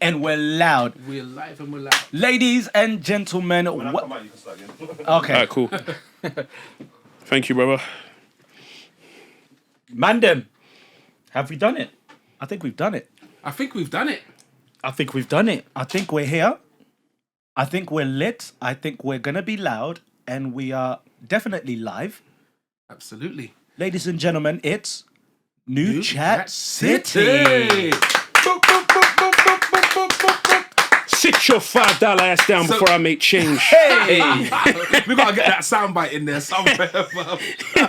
and we're loud. We're live and we're loud. Ladies and gentlemen, When I come out, you can start again. okay. Alright, cool. Thank you, brother. Mandem, have we done it? I think we've done it. I think we've done it. I think we've done it. I think we're here. I think we're lit. I think we're going to be loud. And we are definitely live. Absolutely. Ladies and gentlemen, it's New Chat Chat City. City. Boop, boop, boop, boop, boop, boop, boop, boop, boop. Sit your $5 ass down So- before I make change. Hey! We gotta get that soundbite in there somewhere.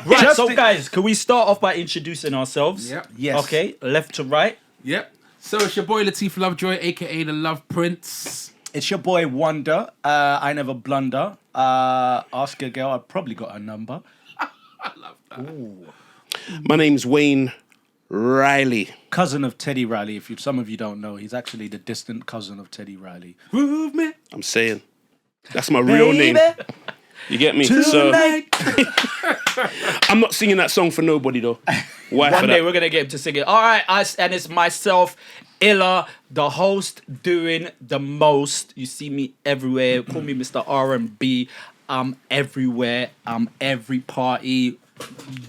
Right, so guys, can we start off by introducing ourselves? Yep. Yes. Okay, left to right. Yep. So it's your boy Latif Lovejoy, aka the Love Prince. It's your boy Wonder. I never blunder. Ask a girl. I've probably got her number. I love that. My name's Wayne Riley. Cousin of Teddy Riley. If some of you don't know, he's actually the distant cousin of Teddy Riley. Movement. I'm saying. That's my real name. You get me? So I'm not singing that song for nobody though. Why One for day that? we're gonna get him to sing it. All right, and it's myself, Illa, the host, doing the most. You see me everywhere. Call me Mr. R&B. I'm everywhere. I'm every party.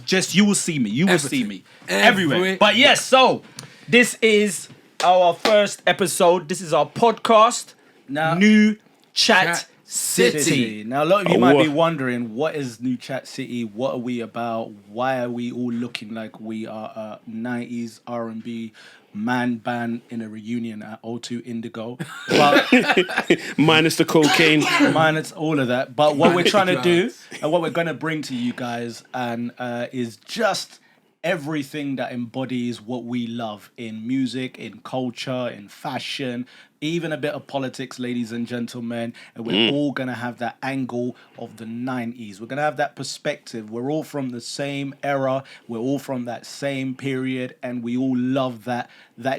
Just you will see me. You will see me everywhere. Everywhere. But yes, so this is our first episode. This is our podcast. Now, New Chat City. City. Now, a lot of you might be what? wondering, what is New Chat City? What are we about? Why are we all looking like we are a 90s R&B man band in a reunion at O2 Indigo? But Minus the cocaine. minus all of that. But what we're trying to do Drugs. and what we're going to bring to you guys and is just everything that embodies what we love in music, in culture, in fashion, even a bit of politics, ladies and gentlemen. And we're all going to have that angle of the 90s. We're going to have that perspective. We're all from the same era. We're all from that same period. And we all love that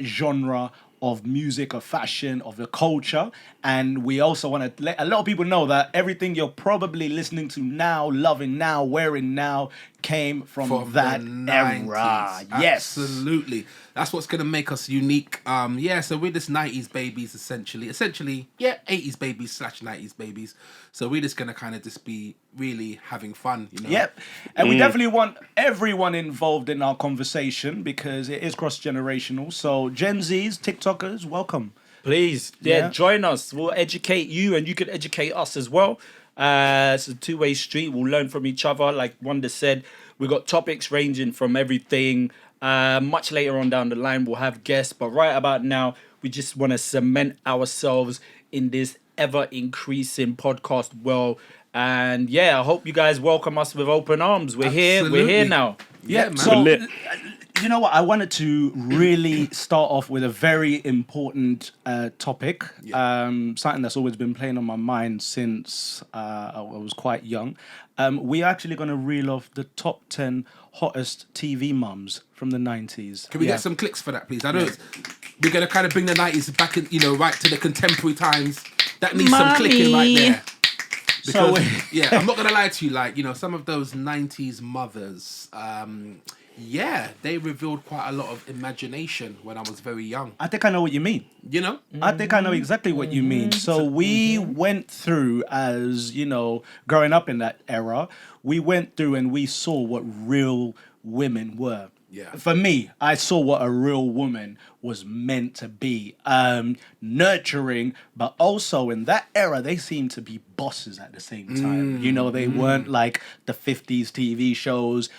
genre of music, of fashion, of the culture. And we also want to let a lot of people know that everything you're probably listening to now, loving now, wearing now, came from that the era. 90s. Yes. Absolutely. That's what's going to make us unique. So we're just 90s babies, essentially. 80s babies / 90s babies. So we're just going to kind of just be really having fun, you know? Yep. And we definitely want everyone involved in our conversation because it is cross-generational. So Gen Zs, TikTokers, welcome. Please, Yeah. join us. We'll educate you and you can educate us as well. It's a two-way street. We'll learn from each other. Like Wanda said, we've got topics ranging from everything. Much later on down the line, we'll have guests. But right about now, we just want to cement ourselves in this ever-increasing podcast world. And yeah, I hope you guys welcome us with open arms. We're here Absolutely. now. Yeah, man. So, Lit. you know what? I wanted to really start off with a very important topic. Something that's always been playing on my mind since I was quite young. We're actually going to reel off the top 10 hottest TV mums from the 90s. Can we get some clicks for that, please? I know we're going to kind of bring the 90s back, right to the contemporary times. That needs some clicking right there. So, Because, I'm not going to lie to you, some of those 90s mothers, they revealed quite a lot of imagination when I was very young, I think I know what you mean. you know? I think I know exactly what you mean. So we went through, as growing up in that era, we went through and we saw what real women were. Yeah. For me, I saw what a real woman was meant to be. Nurturing, but also in that era, they seemed to be bosses at the same time. They weren't like the 50s TV shows,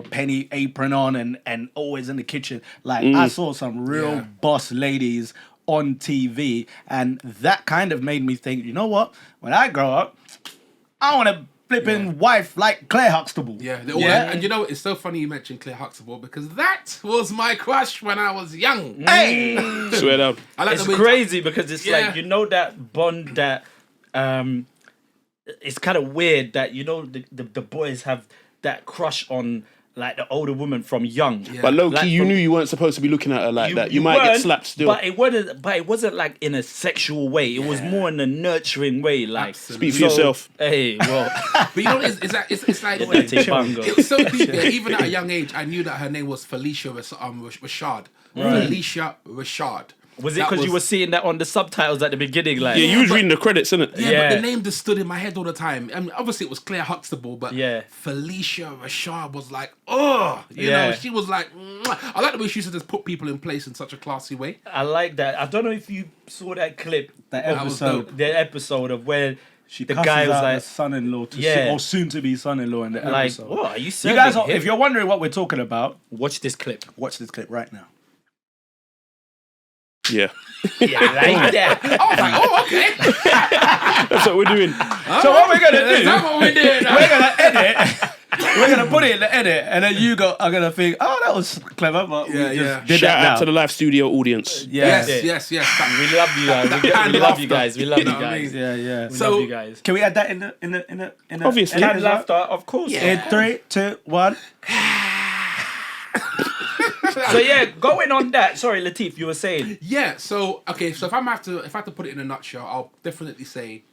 penny apron on and always in the kitchen. Like, I saw some real boss ladies on TV, and that kind of made me think, you know what? When I grow up, I want to flipping wife like Claire Huxtable. Yeah, and it's so funny you mentioned Claire Huxtable because that was my crush when I was young. Hey! Swear down. I like It's the way crazy because it's Yeah. like, that bond that it's kind of weird that, the boys have that crush on like the older woman from young. Yeah. But low key, Like you from- knew you weren't supposed to be looking at her like that. You might get weren't, slapped still. But it wasn't like in a sexual way. It was more in a nurturing way. Like Absolutely. Speak for yourself. Hey, well, But you know, it's like Take Bango. it's so deep. That even at a young age, I knew that her name was Felicia Rashad. Felicia Rashad. Was it That because you were seeing that on the subtitles at the beginning? Like, Yeah, you was reading the credits, innit? Yeah, Yeah. but the name just stood in my head all the time. And obviously it was Claire Huxtable, but Yeah. Felicia Rashad was like, oh, you know, Yeah. she was like, mwah. I like the way she used to just put people in place in such a classy way. I like that. I don't know if you saw that clip, That That was episode. dope. the episode of where She the cusses guy was out like, the son-in-law to Yeah. or soon-to-be son-in-law in the like, episode. what are you You serving guys, him? if you're wondering what we're talking about, Watch this clip. watch this clip right now. Yeah. Yeah, like that. I was like, oh, okay. That's what we're doing. So what we're gonna Is do? that what we did? We're gonna edit. We're gonna put it in the edit, and then are gonna think, "Oh, that was clever," but Yeah, we just yeah. did Shout that now. out to the live studio audience. Yeah. Yes. That- We love you guys. That We canned love you laughter. guys. We love You you know what I guys. mean? Yeah, yeah. We So- love you guys. Can we add that in the Obviously. Canned as laughter, of course. Yeah. In 3, 2, 1. So yeah, going on that. Sorry, Latif, you were saying. Yeah, so okay, so if I have to put it in a nutshell, I'll definitely say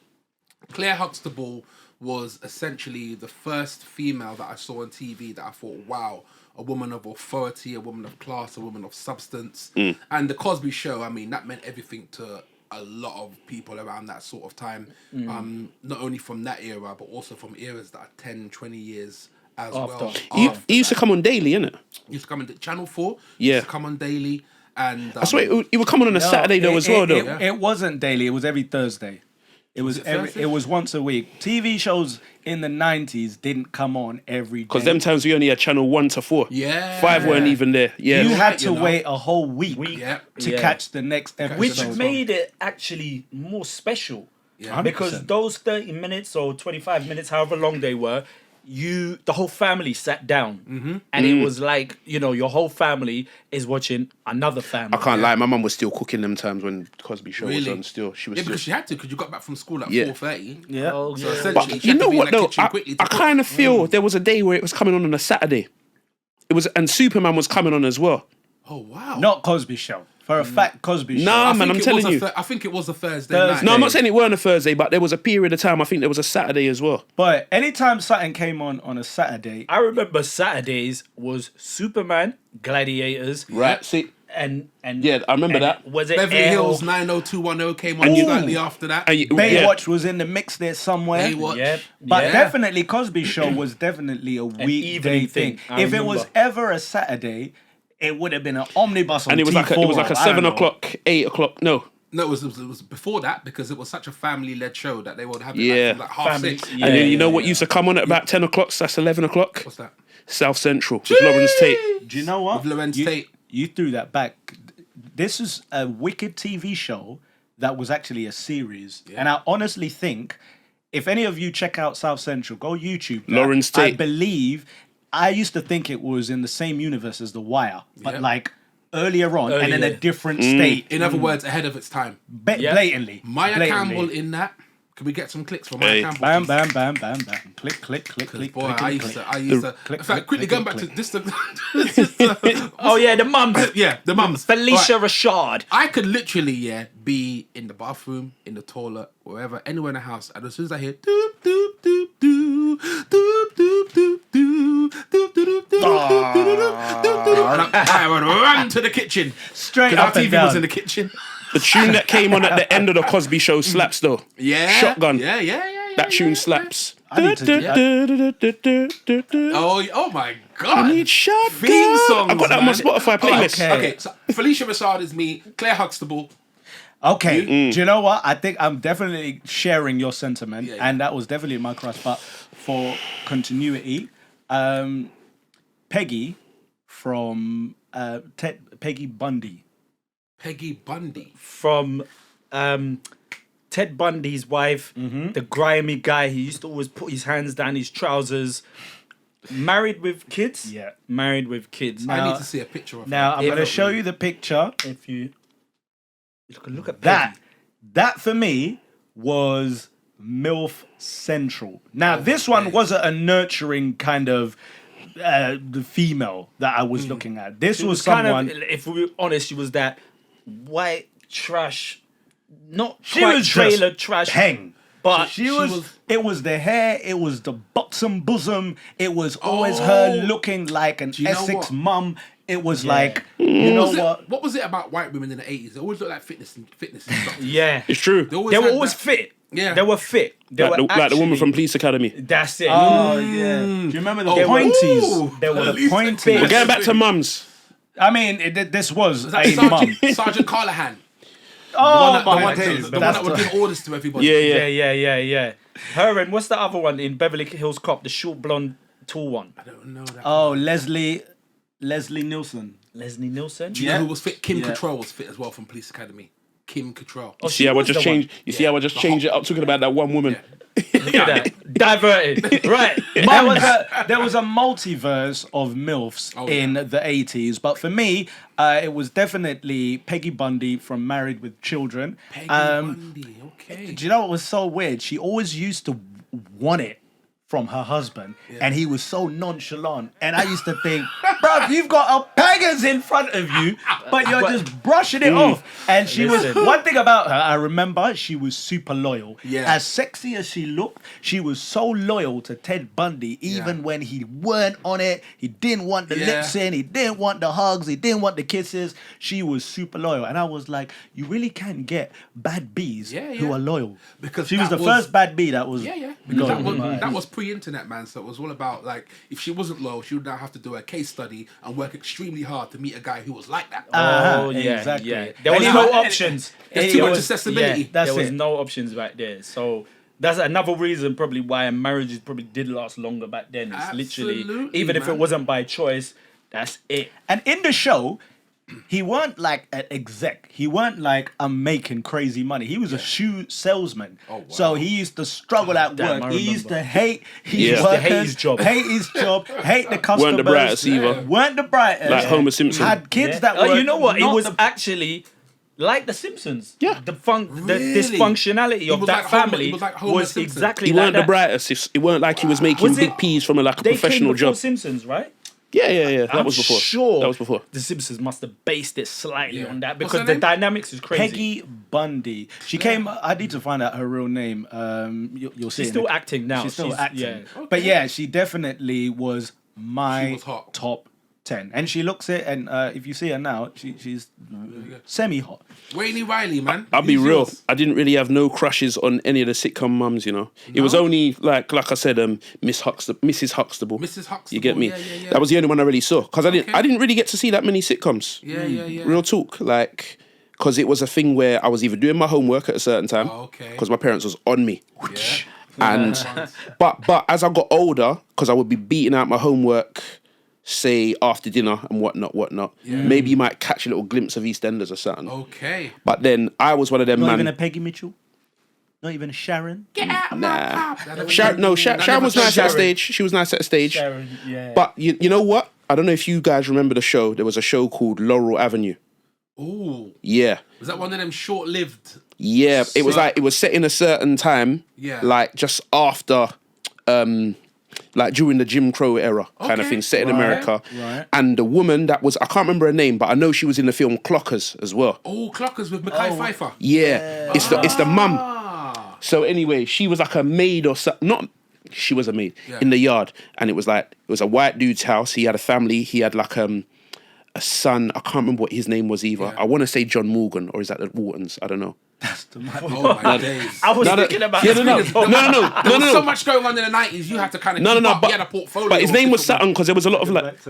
Claire Huxtable was essentially the first female that I saw on TV that I thought, wow, a woman of authority, a woman of class, a woman of substance. And the Cosby Show, I mean, that meant everything to a lot of people around that sort of time. Not only from that era, but also from eras that are 10, 20 years as After. well. He used to come on daily, innit? He used to come on Channel 4. Yeah. Used to come on daily. And I swear, he would come on a Saturday though as well, though. It wasn't daily. It was every Thursday. It was it every. Thursday? It was once a week. TV shows in the 90s didn't come on every day. Because them times we only had channel 1 to 4. Yeah. 5 weren't even there. Yeah. you had right, to you know. wait a whole week Yeah. to Yeah. catch the next episode. Which made it actually more special. Yeah. Because 100%. those 30 minutes or 25 minutes, however long they were, the whole family sat down. And it was like, your whole family is watching another family. I can't lie, my mum was still cooking them times when Cosby Show was Really? on still. She was Yeah, still. because she had to, because you got back from school at Yeah. 4:30. Yeah. Oh, So yeah. essentially, But she you had to know be in what the though? kitchen quickly to I cook. kind of feel there was a day where it was coming on a Saturday. It was, and Superman was coming on as well. Oh wow! Not Cosby Show. For a fact, Cosby Show. Nah, I man, think I'm it telling was you. I think it was a Thursday Thursday. night. No, I'm not saying it weren't a Thursday, but there was a period of time. I think there was a Saturday as well. But anytime something came on a Saturday, I remember Saturdays was Superman, Gladiators, Right. See, and Yeah, I remember and that. Was it Beverly Air- Hills 90210 came on And you- slightly after that. and you- Baywatch was in the mix there somewhere. Baywatch. Yep. But yeah. definitely Cosby Show was definitely a weekday evening thing. thing, I If it was remember. ever a Saturday, it would have been an omnibus on and it was like T4. a, I don't 7 know. o'clock, 8 o'clock. No, No, it was before that because it was such a family-led show that they would have it Yeah. like, from like Family- 6:30. yeah. and then you know what used to come on at about 10 o'clock? So that's 11 o'clock. What's that? South Central with Lawrence Tate. Do you know what? With Lorenz you, Tate. You threw that back. This is a wicked TV show that was actually a series. And I honestly think if any of you check out South Central, go YouTube. that. Lawrence I Tate. believe, I used to think it was in the same universe as The Wire, but Yeah. like earlier on and in a Earlier. different state. In other words, ahead of its time. Yeah. Blatantly. Maya blatantly. Campbell in that. Can we get some clicks from Maya Hey. Campbell? Bam, please? bam, bam, bam, bam. Click, click, click, click, Boy, click, I click, used click. to. In click, fact, quickly click, going click, back to click. this. Oh yeah, the mums. Yeah, the mums. Felicia Right. Rashad. I could literally, be in the bathroom, in the toilet, wherever, anywhere in the house, and as soon as I hear doop doop doop doo doop doop doop doo doop doop doop doop doop doop, I would run to the kitchen. Straight Because our up and TV was down. in the kitchen. The tune that came on at the end of the Cosby Show slaps though. Yeah. Shotgun. Yeah. That tune slaps. I need to- Oh my God. I need shotgun. Theme songs, I got that on my man. Spotify playlist. Okay. Okay, so Felicia Rashad is me. Claire Huxtable. Okay, do you know what? I think I'm definitely sharing your sentiment, Yeah. and that was definitely my crush. But for continuity, Peggy from Peggy Bundy. Peggy Bundy. From Ted Bundy's wife, the grimy guy. He used to always put his hands down his trousers. Married with kids? Yeah. Married with kids. I Now- need to see a picture of Now her. I'm going to show you the picture. If you look at That Peggy. that for me was MILF Central. Now this one Okay. wasn't a nurturing kind of the female that I was looking at. This She was kind someone. of, if we were honest, she was that white trash, not She quite was trailer just trash, Hang. but She was, was- It was the hair. It was the buxom bosom. It was always her looking like an you know Essex what? mum. it was like, you know what? What was it about white women in the 80s? They always looked like fitness instructors. Yeah. It's true. They were had always that- fit. Yeah. They were fit. They Like were the woman actually- from Police Academy. That's it. Oh yeah. Do you remember the Oh, pointies? ooh. They were At the least pointies. they- We're getting back to mums. I mean, this was Was that a mum. Sergeant Callahan? Oh the my one days. that That's would the- give orders to everybody. Yeah. Yeah. Her and what's the other one in Beverly Hills Cop? The short blonde, tall one. I don't know that. Oh, Leslie Nielsen. Leslie Nielsen. Do you know who was fit? Kim Yeah. Cattrall was fit as well from Police Academy. Kim Cattrall. Oh, See how I was just the changed. one. You see how I just changed it up talking about that one woman. Look at that. Diverted. Right. There was a multiverse of MILFs Oh, in the 80s, but for me, it was definitely Peggy Bundy from Married with Children. Peggy Bundy. Okay. Do you know what was so weird? She always used to want it from her husband, and he was so nonchalant. And I used to think, bruv, you've got a Peggers in front of you, but you're just brushing it off. And she was, Listen. one thing about her, I remember she was super loyal. Yeah. As sexy as she looked, she was so loyal to Ted Bundy, even Yeah. when he weren't on it. He didn't want the Yeah. lips in, he didn't want the hugs, he didn't want the kisses. She was super loyal. And I was like, you really can get bad Bs Yeah, who yeah. are loyal. Because she was that the was- first bad B that was Yeah. Because loyal. that was pre-internet, man. So it was all about like, if she wasn't loyal, she would now have to do a case study and work extremely hard to meet a guy who was like that. Oh, yeah. exactly. Yeah. There was And no even- options. There's It too much was- accessibility. Yeah, That's there was it. no options back there. So that's another reason probably why marriages probably did last longer back then. It's literally, Absolutely, even if it man. wasn't by choice, that's it. And in the show, he weren't like an exec. He weren't like, I'm making crazy money. He was a shoe salesman. Oh, wow. So he used to struggle at Damn, work. I He used remember. to hate his Yeah. Used to workers, hate his job. hate the customers. Weren't the brightest either. Weren't the brightest. Like Homer Simpson. Had kids Yeah. that Oh, were you know what? It not was the- actually like The Simpsons. Yeah. The Really? dysfunctionality of was that like Homer- family he was like Homer was Simpson. exactly He like weren't the that. brightest. It weren't like he was making Was big it- P's from a They professional came before job. Simpsons, right? Yeah. That I'm was before. sure That was before. The Simpsons must have based it slightly Yeah. on that What's because her the name? dynamics is crazy. Peggy Bundy. She came. I need to find out her real name. You'll see. She's it in still the- acting now. She's still acting. Yeah. But yeah, she definitely was my She was hot. top 10. And she looks it, and if you see her now, she's semi-hot. Wayne Riley, man. I'll be Who's real. yours? I didn't really have no crushes on any of the sitcom mums. You know, it was No? only like I said, Mrs. Huxtable. Mrs. Huxtable. You get me? Yeah. That was the only one I really saw because Okay. I didn't really get to see that many sitcoms. Yeah. Real talk, like because it was a thing where I was either doing my homework at a certain time Oh, okay. because my parents was on me. Yeah. And but as I got older, because I would be beating out my homework, say after dinner and whatnot. Maybe you might catch a little glimpse of EastEnders or something. Okay. But then I was one of them Not man. even a Peggy Mitchell? Not even a Sharon? Get out Nah. my Sharon was nice at the stage. She was nice at the stage. Sharon, yeah. But you know what? I don't know if you guys remember the show. There was a show called Laurel Avenue. Ooh. Yeah. Was that one of them short-lived? Yeah. It was So- like it was set in a certain time. Yeah. Like just after like during the Jim Crow era kind of Okay. thing, set in Right, America. right. And the woman that was I can't remember her name, but I know she was in the film Clockers as well. Oh, Clockers with Mackay Pfeiffer. Yeah. It's the mum. Ah. So anyway, she was like a maid or something. Not she was a maid Yeah. in the yard, and it was a white dude's house. He had a family. He had like a son. I can't remember what his name was either. Yeah. I want to say John Morgan, or is that the Waltons? I don't know. Oh my days. I was No, no, thinking about yeah, this no, thing as well. There was so much going on in the 90s. You had to kind of No, keep up. You had a portfolio. But his of name was different Sutton because there was a lot of like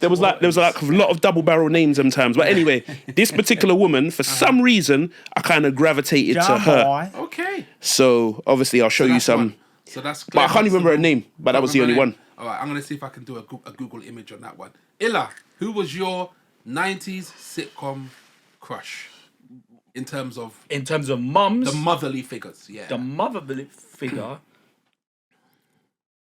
there was like a lot of double barrel names sometimes. But anyway, this particular woman, for some reason, I kind of gravitated to her. ones. Okay. So obviously, I'll show you That's some. one. So that's. But I can't even remember her name. But that was the only one. All right, I'm gonna see if I can do a Google image on that one. Illa, who was your 90s sitcom crush in terms of In terms of mums, the motherly figures? Yeah. the motherly figure,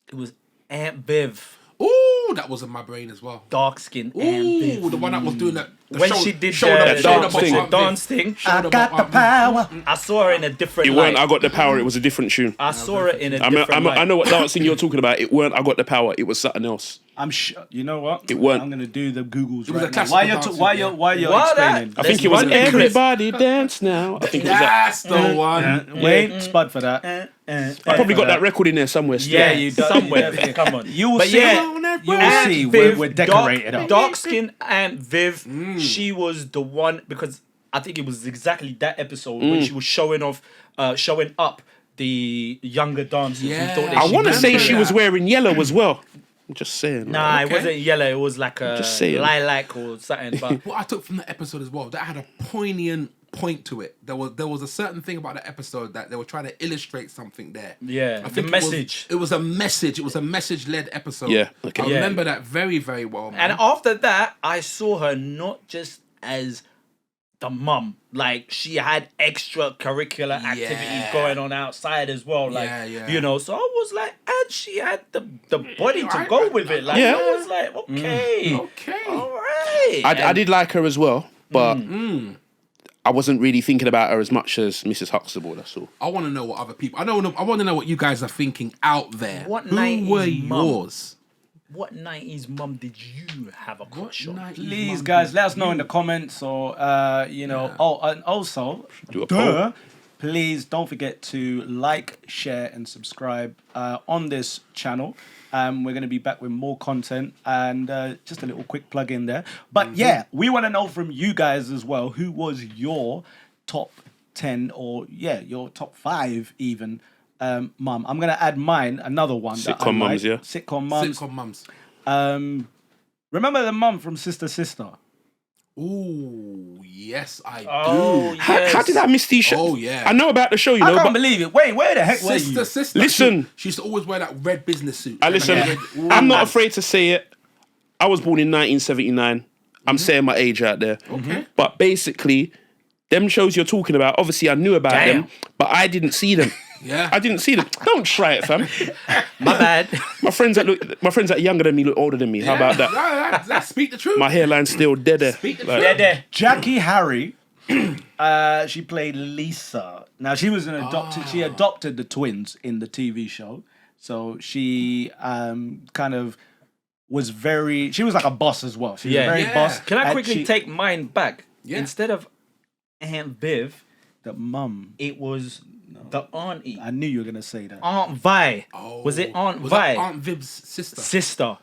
it was Aunt Viv, Ooh, that was in my brain as well. dark skin Aunt Ooh, Viv. the one that was doing that. When she did the dance thing, I got the power. I saw her in a different It light. weren't I Got the Power. It was a different tune. I saw her in a I mean, different light. I know what dancing you're talking about. It weren't I Got the Power. It was something else. I'm sure. You know what? It weren't. I'm gonna do the Googles was a right now. classical Why you're dance, why yeah. you're Why explaining? I think There's it was one clip. Everybody Dance Now. I think it was that. That's the one. Wait, Spud for that. I probably got that record in there somewhere still. Yeah, you you do- somewhere. you definitely- Come on. You will But see. yeah, You will Aunt see. Viv, We're decorated up. Dark skin Aunt Viv. She was the one because I think it was exactly that episode when she was showing up the younger dancers Yeah. who thought that I she want to was- say remember she was that. wearing yellow as well. I'm just saying. Nah, Okay. it wasn't yellow. It was like a Just saying. lilac or something. But What I took from the episode as well, that had a poignant point to it. There was a certain thing about the episode that they were trying to illustrate something there. Yeah, I the think message. It was a message. It was a message-led episode. Yeah, okay. I Yeah. remember that very, very well. Man. And after that, I saw her not just as the mum, like she had extracurricular activities Yeah. going on outside as well. Like, Yeah. you know, so I was like, and she had the body to Right, go right, with it. Like, Yeah. I was like, okay, Okay. all right. I did like her as well, but I wasn't really thinking about her as much as Mrs. Huxtable. That's all. I want to know what other people. I want to know what you guys are thinking out there. What Who 90s were mum? yours? What 90s mum did you have a crush on? 90s Please, mum guys, did let us know you- in the comments or you know. Yeah. Oh, and also, Do a duh, please don't forget to like, share, and subscribe on this channel. We're going to be back with more content and just a little quick plug in there. But yeah, we want to know from you guys as well, who was your top 10 or your top 5 even mum. I'm going to add mine, another one. that I Sitcom mums, like. yeah? Sitcom mums. Sitcom mums. Remember the mum from Sister Sister? Ooh, yes, I Oh, do. How yes. did I miss these shows? Oh, yeah. I know about the show, you I know, can't but believe it. Wait, where the heck were you? Sister. Listen. She used to always wear that red business suit. I listen. I'm not afraid to say it. I was born in 1979. I'm saying my age out there. Okay. But basically, them shows you're talking about, obviously I knew about Damn. them, but I didn't see them. Yeah. I didn't see them. Don't try it, fam. My bad. My friends that are younger than me look older than me. How about that? That speak the truth. My hairline's still dead there. Speak the Like, truth. there. Jackie Harry. She played Lisa. Now she was an adopted. She adopted the twins in the TV show, so she kind of was very. She was like a boss as well. She was Yeah. very Yeah. boss. Can I and quickly she- take mine back? Yeah. Instead of Aunt Viv, the mum? it was the auntie. I knew you were gonna say that. Aunt Vi. Oh, Was it Aunt was Vi? that Aunt Viv's sister? Sister.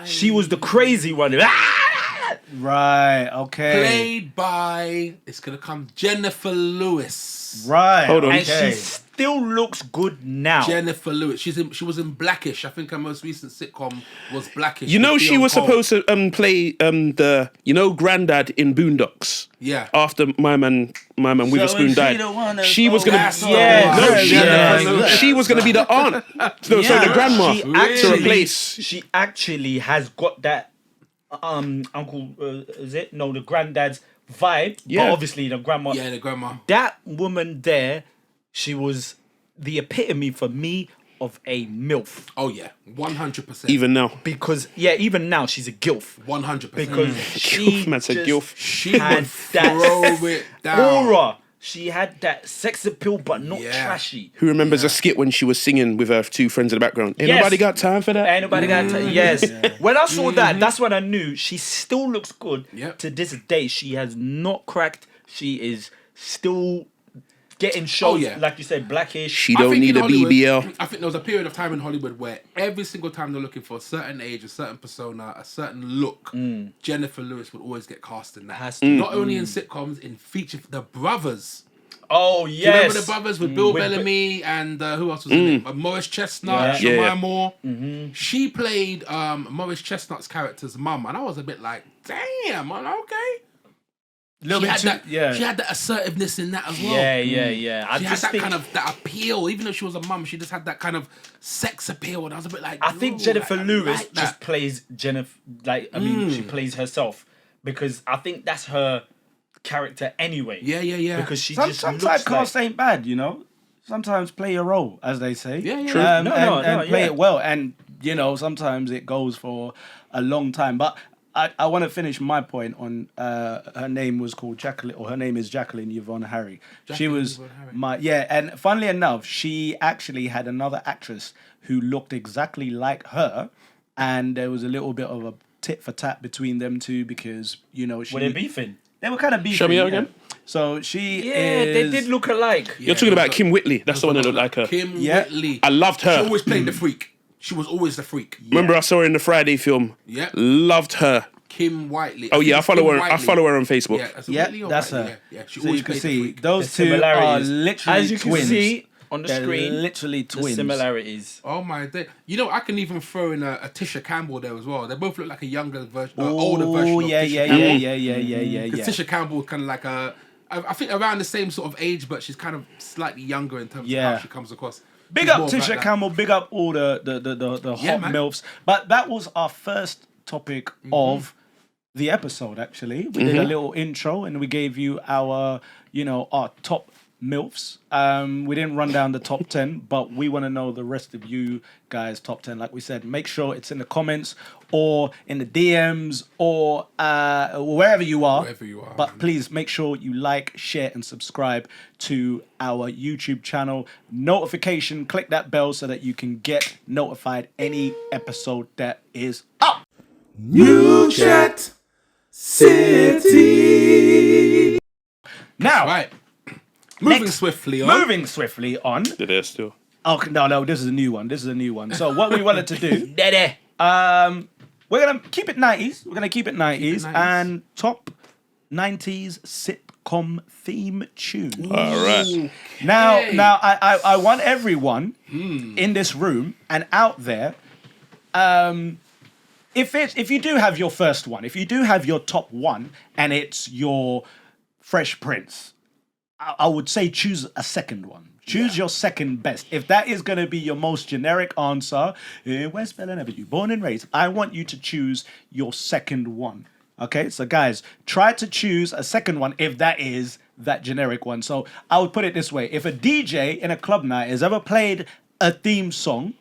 She was the crazy one. Ah! Right. Okay. Played by, it's going to come, Jennifer Lewis. Right. Hold on. And Okay. she still looks good now. Jennifer Lewis. She was in Blackish. I think her most recent sitcom was Blackish. You know with she Dion was Cole. supposed to play the Granddad in Boondocks. Yeah. After my man Witherspoon is she died. the one that- She was oh, gonna that's the Yeah. one. no, she, Yeah. she was gonna be the aunt. No, sorry, Yeah. the grandma She to actually, replace. she actually has got that uncle is it? No, the granddad's vibe. Yeah. But obviously the grandma. Yeah, the grandma. That woman there, she was the epitome for me of a MILF. Oh, yeah. 100%. Even now, Because even now she's a gilf. 100%. Because she man said just gilf. she had would that throw it down. aura. She had that sex appeal, but not Yeah. trashy. who remembers a skit when she was singing with her 2 friends in the background? Ain't Yes. nobody got time for that. Ain't nobody got to, yes. When I saw that, that's when I knew she still looks good. Yep. To this day, she has not cracked. She is still getting shows, yeah. like you said, Blackish. She I don't think need in a Hollywood- BBL. I think there was a period of time in Hollywood where every single time they're looking for a certain age, a certain persona, a certain look, Jennifer Lewis would always get cast in that. Has to. Not only in sitcoms, in feature, The Brothers. Oh, Do you yes. remember The Brothers with Bill With Bellamy and who else was in it? Morris Chestnut, Yeah. Shemai Yeah. Moore. She played Morris Chestnut's character's mum, and I was a bit like, damn, man, okay. Little She bit had too, that, yeah. she had that assertiveness in that as well. Yeah. I She had just that think, kind of that appeal, even though she was a mum. She just had that kind of sex appeal, and I was a bit like. I think "Ooh, Jennifer I Lewis like just that." plays Jennifer, like, I mean, she plays herself because I think that's her character anyway. Yeah. Because she Some, just sometimes looks cast like... ain't bad, you know. Sometimes play your role, as they say. Yeah. True. And play yeah. it well. And sometimes it goes for a long time. But I want to finish my point on her name was called Jacqueline, or her name is Jacqueline Yvonne Harry. She Jacqueline was Yvonne Harry. and funnily enough, she actually had another actress who looked exactly like her. and there was a little bit of a tit for tat between them two because Were they beefing? They were kind of beefing. Show me her yeah. again. So she Yeah, is. they did look alike. You're talking about Kim Whitley. That's the one that looked like her. Kim Yeah. Whitley. I loved her. She always played the freak. She was always the freak. Remember, I saw her in the Friday film. Yeah. Loved her. Kim Whiteley. Oh yeah, I follow her. I Whiteley. follow her on Facebook. Yeah, that's, Yeah, Whitley or that's Whiteley? her. Yeah, she So always you can played the see freak. those The two are similarities. literally As you can twins. see on the They're screen, literally the twins. similarities. Oh my day! You know, I can even throw in a Tisha Campbell there as well. They both look like a younger version, older version Oh of yeah, Tisha yeah, Campbell. yeah. Because Tisha Campbell kind of like I think around the same sort of age, but she's kind of slightly younger in terms Yeah. of how she comes across. Big She's up more about Tisha that. Campbell. Big up all the Yeah, hot man. milfs. But that was our first topic of the episode. Actually, we did a little intro and we gave you our our top milfs. We didn't run down the top 10, but we want to know the rest of you guys' top 10. Like we said, make sure it's in the comments or in the DMs or wherever you are. Wherever you are, But man. please make sure you like, share, and subscribe to our YouTube channel. Notification, click that bell so that you can get notified any episode that is up. New Chat City. Now, Right. Moving Next. swiftly on. moving swiftly on. They're there still. Oh no, this is a new one. This is a new one. So what we wanted to do, Dede. we're gonna keep it 90s. We're gonna keep it 90s, 90s. and top 90s sitcom theme tune. All right. Now, Okay. I want everyone in this room and out there. If you do have your first one, if you do have your top one, and it's your Fresh Prince, I would say choose a second one. Choose your second best. If that is going to be your most generic answer, West Belen Avenue, born and raised, I want you to choose your second one. Okay, so guys, try to choose a second one if that is that generic one. So I would put it this way: if a DJ in a club night has ever played a theme song,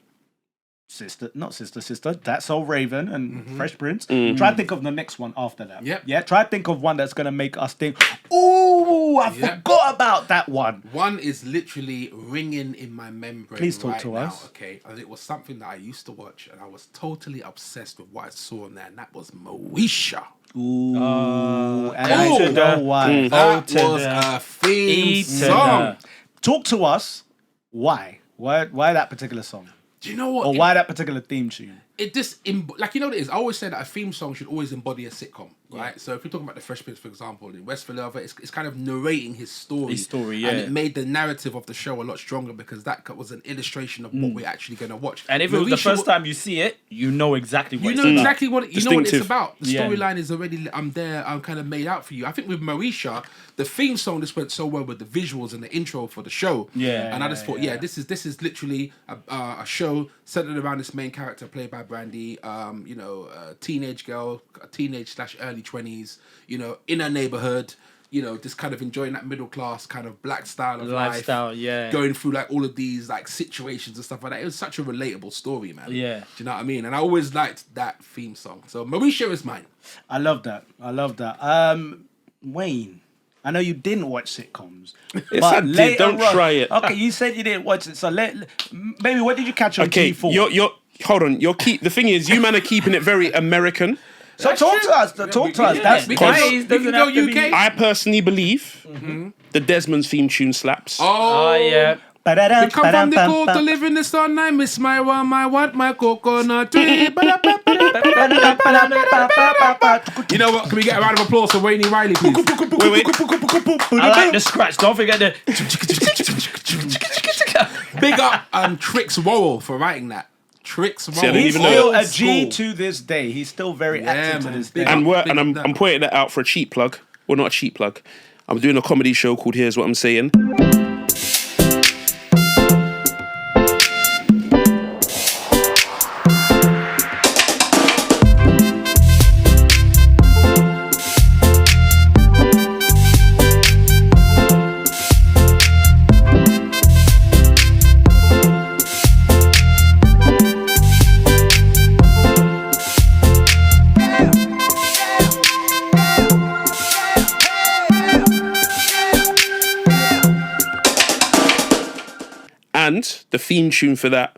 sister, That's So Raven and Fresh Prince, try to think of the next one after that. Yep. Yeah, try to think of one that's gonna make us think, ooh, I Yep. forgot about that one. One is literally ringing in my membrane. Please talk right to now, us. Okay, and it was something that I used to watch, and I was totally obsessed with what I saw on there, and that was Moesha. Ooh, and Oh. I know why. That to was the- a theme E to song. Talk to us. Why that particular song, Do you know what? or why that particular theme tune? It just like, you know what it is. I always say that a theme song should always embody a sitcom, right? So if you're talking about the Fresh Prince, for example, in West Philadelphia, it's kind of narrating his story. His story, yeah. And it made the narrative of the show a lot stronger because that was an illustration of what we're actually going to watch. And if it was the Moesha first time you see it, you know exactly what you it's know about. exactly what you know what it's Distinctive. about. The Yeah. storyline is already I'm kind of made out for you. I think with Moesha, the theme song just went so well with the visuals and the intro for the show. Yeah, and I just thought, this is literally a show centered around this main character played by Brandy. A teenage girl, teenage/early 20s. In her neighborhood. Just kind of enjoying that middle class kind of black style of Lifestyle, life. yeah. Going through like all of these like situations and stuff like that. It was such a relatable story, man. Yeah. Do you know what I mean? And I always liked that theme song. So Moesha is mine. I love that. Wayne, I know you didn't watch sitcoms. Yes, I did. later Don't try it. Okay, you said you didn't watch it. So maybe what did you catch on Okay, T4? you're hold on. The thing is, you man are keeping it very American. So talk to us. Talk to us. That's we Because- can Guys, go, we doesn't can go have to be- UK. I personally believe the Desmond's theme tune slaps. Oh, yeah. We come from the cold to live in the sun. I miss my one, my what, my coconut tree. You know what? Can we get a round of applause for Wayne Riley, please? Wait. I like the scratch. Don't forget the. Big up Trix Worrell for writing that. Trix I didn't Worrell. even know Still that. a G to this day. He's still very active to man. this Big day. up. And I'm pointing that out for a cheap plug. Well, not a cheap plug. I'm doing a comedy show called Here's What I'm Saying. And the theme tune for that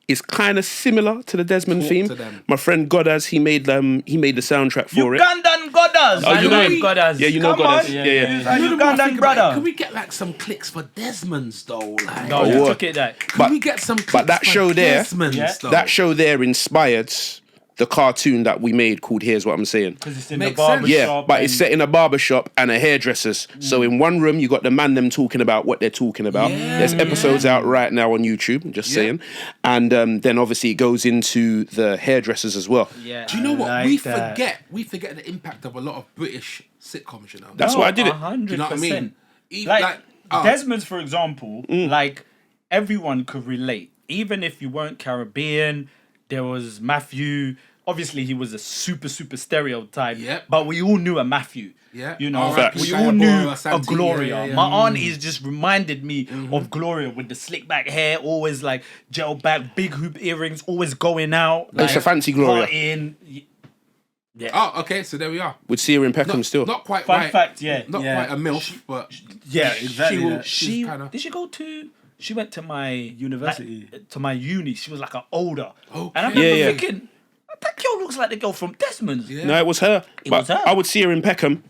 is kind of similar to the Desmond Talk theme. to them. My friend Goddaz, he made the soundtrack for it. Ugandan goddess. Oh, you know him? Goddaz. Yeah, you know Come Goddaz. on. Yeah. He's like You know what I Ugandan think about it? brother. Can we get like some clicks for Desmond's though? Like, No, Oh, you what? took it that. can we get some clicks but that for show there- Desmond's Yeah. though? That show there inspired the cartoon that we made called Here's What I'm Saying. Because it's in Makes the barber sense. Yeah, shop. but it's set in a barber shop and a hairdresser's. So in one room, you got the man them talking about what they're talking about. Yeah, There's episodes out right now on YouTube, just saying. And then obviously it goes into the hairdressers as well. Yeah. Do you know what like we that. forget? We forget the impact of a lot of British sitcoms. You know, That's why I did it. 100%. Do you know what I mean? Even, Like, oh, Desmond's, for example, like everyone could relate. Even if you weren't Caribbean, there was Matthew. Obviously, he was a super stereotype. Yep. But we all knew a Matthew. Yeah. You know, Alright, we Kaya all knew Bora, a Santi, Gloria. yeah, yeah, yeah. My aunties just reminded me of Gloria with the slick back hair, always like gel back, big hoop earrings, always going out. It's a fancy Gloria. partying. Oh, okay. So there we are. With Sia in Peckham still. Not quite. Fun right, fact, yeah. Not Yeah. quite a milf, but Yeah, exactly. She will. that. She kinda- did she go to? She went to my University. to my uni. She was like an older. Okay. And I remember Yeah, yeah. thinking, that girl looks like the girl from Desmond's. Yeah. No, it was her. But was her. I would see her in Peckham,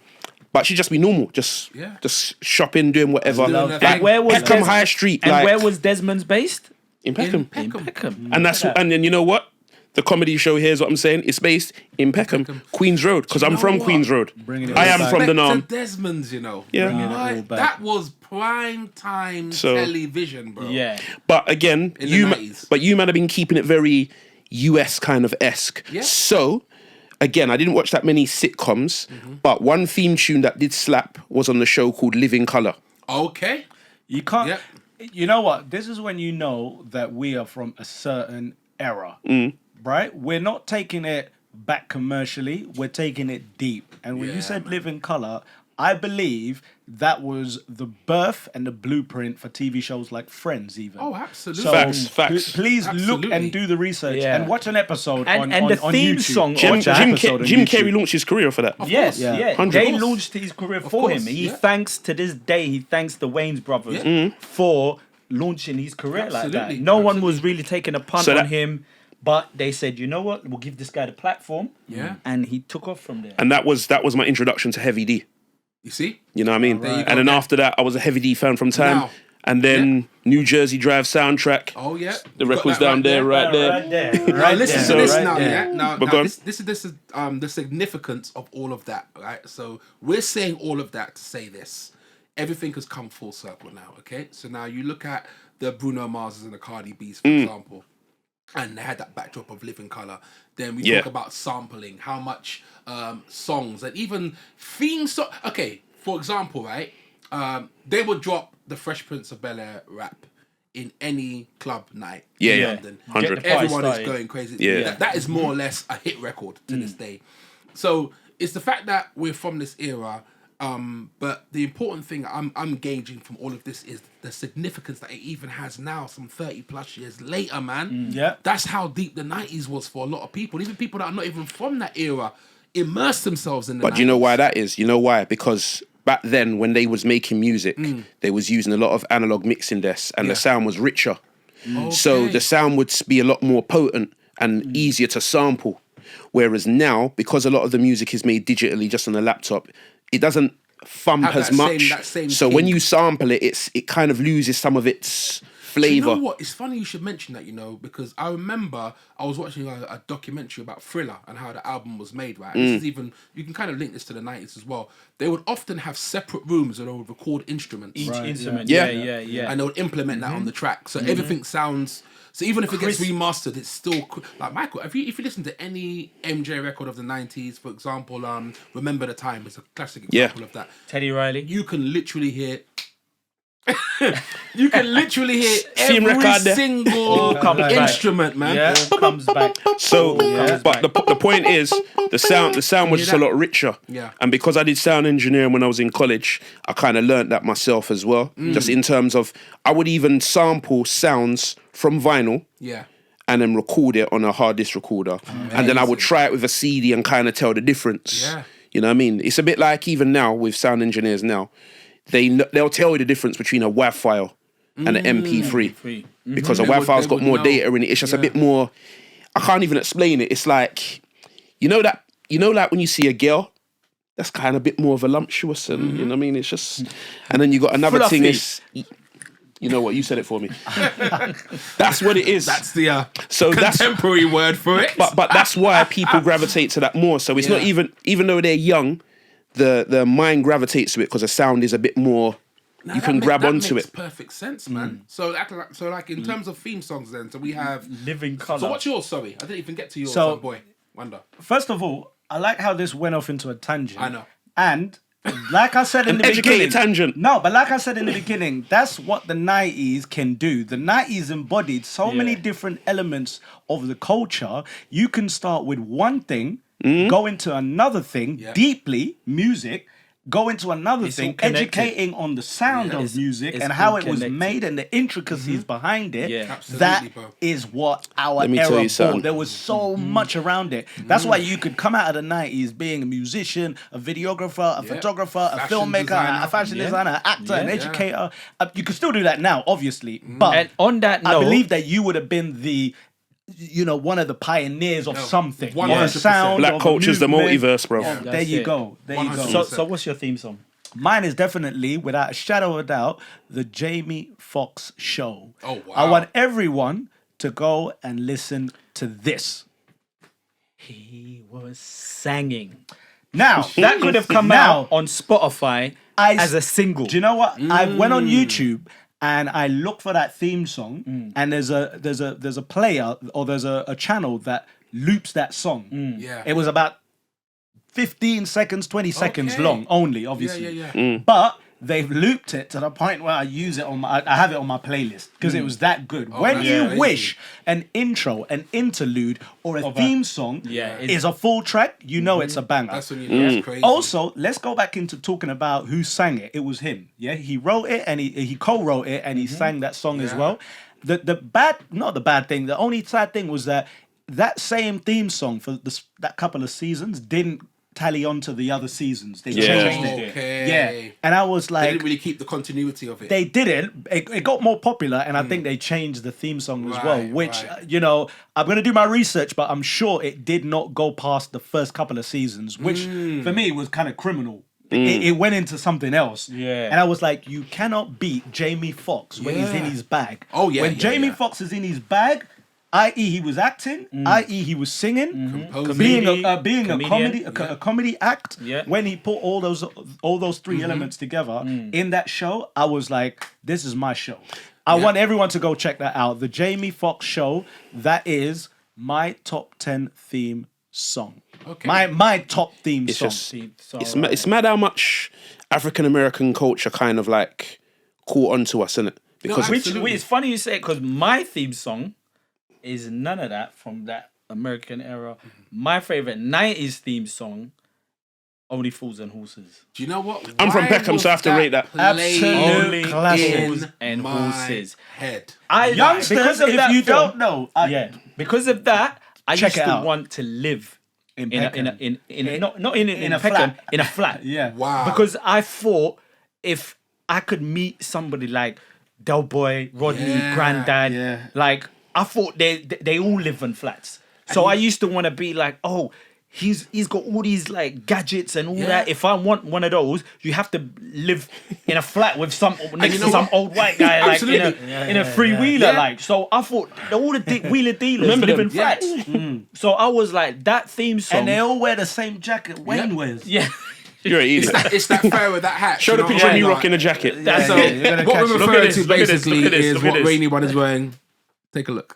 but she'd just be normal, just Yeah. shopping, doing whatever. Just doing her Like, thing. And where was Peckham Des- High Street, And like where was Desmond's based? in Peckham. Peckham. In Peckham. And that's and then you know what? The comedy show Here's What I'm Saying. It's based in Peckham, Queens Road, because I'm know from what? Queens Road. Bringing it I all am back. from the Respect Nam. to Desmond's, you know. Yeah. Bringing it all Right? back. That was prime time So- television, bro. Yeah. But again, In the 90s. but you man have been keeping it very US kind of esque. Yeah. So again, I didn't watch that many sitcoms, but one theme tune that did slap was on the show called Living Color. Okay. You can't. Yep. You know what? This is when you know that we are from a certain era, right? We're not taking it back commercially. We're taking it deep. And when Yeah, you said man. "Live in Color," I believe that was the birth and the blueprint for TV shows like Friends, even. Oh, absolutely. So Facts, facts. Please look Absolutely. and do the research Yeah. and watch an episode And on the on theme YouTube. song- Jim, Watch that Jim, episode on Jim YouTube. Carrey launched his career for that. Yes, Yeah. yeah. 100%. They launched his career for course, him. He yeah. thanks to this day. He thanks the Wayans brothers Yeah. for launching his career like that. Absolutely. No one was really taking a punt So on that- him, but they said, you know what, we'll give this guy the platform. Yeah. And he took off from there. And that was my introduction to Heavy D. You see? You know what I mean? There you go. And then after that, I was a Heavy D fan from time. Now. And then New Jersey Drive soundtrack. Oh yeah. The You got record's that down there, right there. Right there. Now Right listen there. to this So- now, Right yeah. there. Now, But now go on. this is the significance of all of that, right? So we're saying all of that to say this. Everything has come full circle now, okay? So now you look at the Bruno Marses and the Cardi B's, for example, and they had that backdrop of Living Color. Then we Yeah. talk about sampling, how much songs and even theme song. Okay, for example, right? They would drop the Fresh Prince of Bel-Air rap in any club night Yeah, in yeah. London. 100. Get the party Everyone is started. going crazy. Yeah. That is more or less a hit record to this day. So it's the fact that we're from this era, but the important thing I'm gauging from all of this is the significance that it even has now, some 30 plus years later, man. Yeah. That's how deep the 90s was for a lot of people. Even people that are not even from that era immerse themselves in the But 90s. do you know why that is? You know why? Because back then, when they was making music, they was using a lot of analog mixing desks, and the sound was richer. So Okay. the sound would be a lot more potent and easier to sample. Whereas now, because a lot of the music is made digitally, just on a laptop, it doesn't thump Have as that same- much. that same So when kick. you sample it, it kind of loses some of its Do you flavor. know what? It's funny you should mention that, because I remember I was watching a documentary about Thriller and how the album was made, right? This is even, you can kind of link this to the 90s as well. They would often have separate rooms where they would record instruments. Each Right, instrument. yeah. Yeah. And they would implement that on the track. So everything sounds, so even if it gets Crisp. remastered, it's still, like Michael, if you listen to any MJ record of the 90s, for example, Remember the Time is a classic example of that. Teddy Riley. You can literally hear. You can literally hear Same every record there. single comes back. instrument, man. Yeah. All comes back. So, Yeah. but the point is, the sound was just a lot richer. Yeah. And because I did sound engineering when I was in college, I kind of learnt that myself as well. Just in terms of, I would even sample sounds from vinyl Yeah. and then record it on a hard disk recorder, and then I would try it with a CD and kind of tell the difference. Yeah. You know what I mean? It's a bit like even now with sound engineers now, they'll tell you the difference between a WAV file and an MP3 Free. because a They would- Wi-Fi's they got would more know. data in it. It's just a bit more. I can't even explain it. It's like, like when you see a girl that's kind of a bit more voluptuous and you know what I mean. It's just, and then you got another thing. Fluffy. Is you know what, you said it for me. That's what it is. That's the So that's- contemporary word for it. But that's why people gravitate to that more. So it's not even though they're young, the mind gravitates to it because the sound is a bit more. Now, You that can grab that onto makes it. Perfect sense, man. So like in terms of theme songs, then we have. Living colour. So what's yours? Sorry, I didn't even get to yours. So- Boy, Wonder. First of all, I like how this went off into a tangent. I know. And like I said in An the educated beginning, tangent. No, but like I said in the beginning, that's what the 90s can do. The 90s embodied so many Yeah. different elements of the culture. You can start with one thing, Mm-hmm. go into another thing, Yeah. deeply, music, go into another It's all thing, connected. educating on the sound Yeah. of It's- music it's and how all it was connected. made and the intricacies behind it. Yeah. Absolutely, That bro. is what our Let me tell era you something. brought. There was so much around it. That's why you could come out of the 90s being a musician, a videographer, a Yeah. photographer, a Fashion filmmaker, designer. a fashion Yeah. designer, actor, an Yeah. educator. You could still do that now, obviously. But And on that I note, believe that you would have been one of the pioneers of No, something. 100%. Of a sound, Black of a culture's the movement. multiverse, bro. There That's you it. go. There you go. 100%. so what's your theme song? Mine is definitely, without a shadow of a doubt, the Jamie Foxx Show. Oh, wow. I want everyone to go and listen to this. He was singing. Now, That could have come Now- out on Spotify as a single. Do you know what? I went on YouTube and I looked for that theme song, and there's a player or there's a channel that loops that song. Yeah. It was about 15 seconds, 20 seconds Okay. long only, obviously. Yeah. But they've looped it to the point where I use it I have it on my playlist because it was that good. When that's you crazy. wish an intro, an interlude, or a theme song Yeah, is a full track, you know it's a banger. That's when you know it's crazy. Also, let's go back into talking about who sang it. It was him. Yeah, he wrote it and he co-wrote it and he sang that song as Yeah. well. The only sad thing was that same theme song for that couple of seasons didn't tally on to the other seasons. They Yeah. changed it. Okay. Yeah, and I was They like, didn't really keep the continuity of it. they didn't. It got more popular, and I think they changed the theme song as well. Right, Which right. I'm gonna do my research, but I'm sure it did not go past the first couple of seasons, which for me was kind of criminal. It went into something else. Yeah. And I was like, you cannot beat Jamie Foxx when he's in Yeah. his bag. Oh, yeah, When yeah, Jamie yeah. Foxx is in his bag, i.e. he was acting, i.e. he was singing, Composing. being Comedian. a comedy act. Yeah. When he put all those three elements together in that show, I was like, this is my show. I want everyone to go check that out. The Jamie Foxx Show. That is my top 10 theme song. Okay. My top theme It's song. just So, it's mad how much African American culture kind of like caught onto us, isn't it? Because which Absolutely. it's funny you say it because my theme song is none of that from that American era. My favorite 90s theme song, Only Fools and Horses. Do you know what? I'm from Why Peckham, was so I have to rate that. played Absolute Only classic. Fools in and my Horses. head. Youngsters, because of if that you film- don't know, because of that, I Check used it to out. want to live In in a, Peckham. not in In a Peckham, flat. in a flat. Yeah. Wow. Because I thought if I could meet somebody like Del Boy, Rodney, Yeah, Grandad, yeah. like I thought they all live in flats. So I used to want to be like, oh, he's got all these like gadgets and all Yeah. that. If I want one of those, you have to live in a flat with some next you to know some what? old white guy like Absolutely. in a freewheeler. Yeah. Like so, I thought all the wheeler dealers Remember live them? in flats. So I was like that theme song. And they all wear the same jacket Wayne wears. yeah. you're an It's idiot. it's that fair with that hat. Show you the know picture what of I me mean? rocking a jacket. That's So it. gonna what catch- we're look referring at to this, look at this, basically look at this, is look at what this. Rainy One is wearing. Take a look.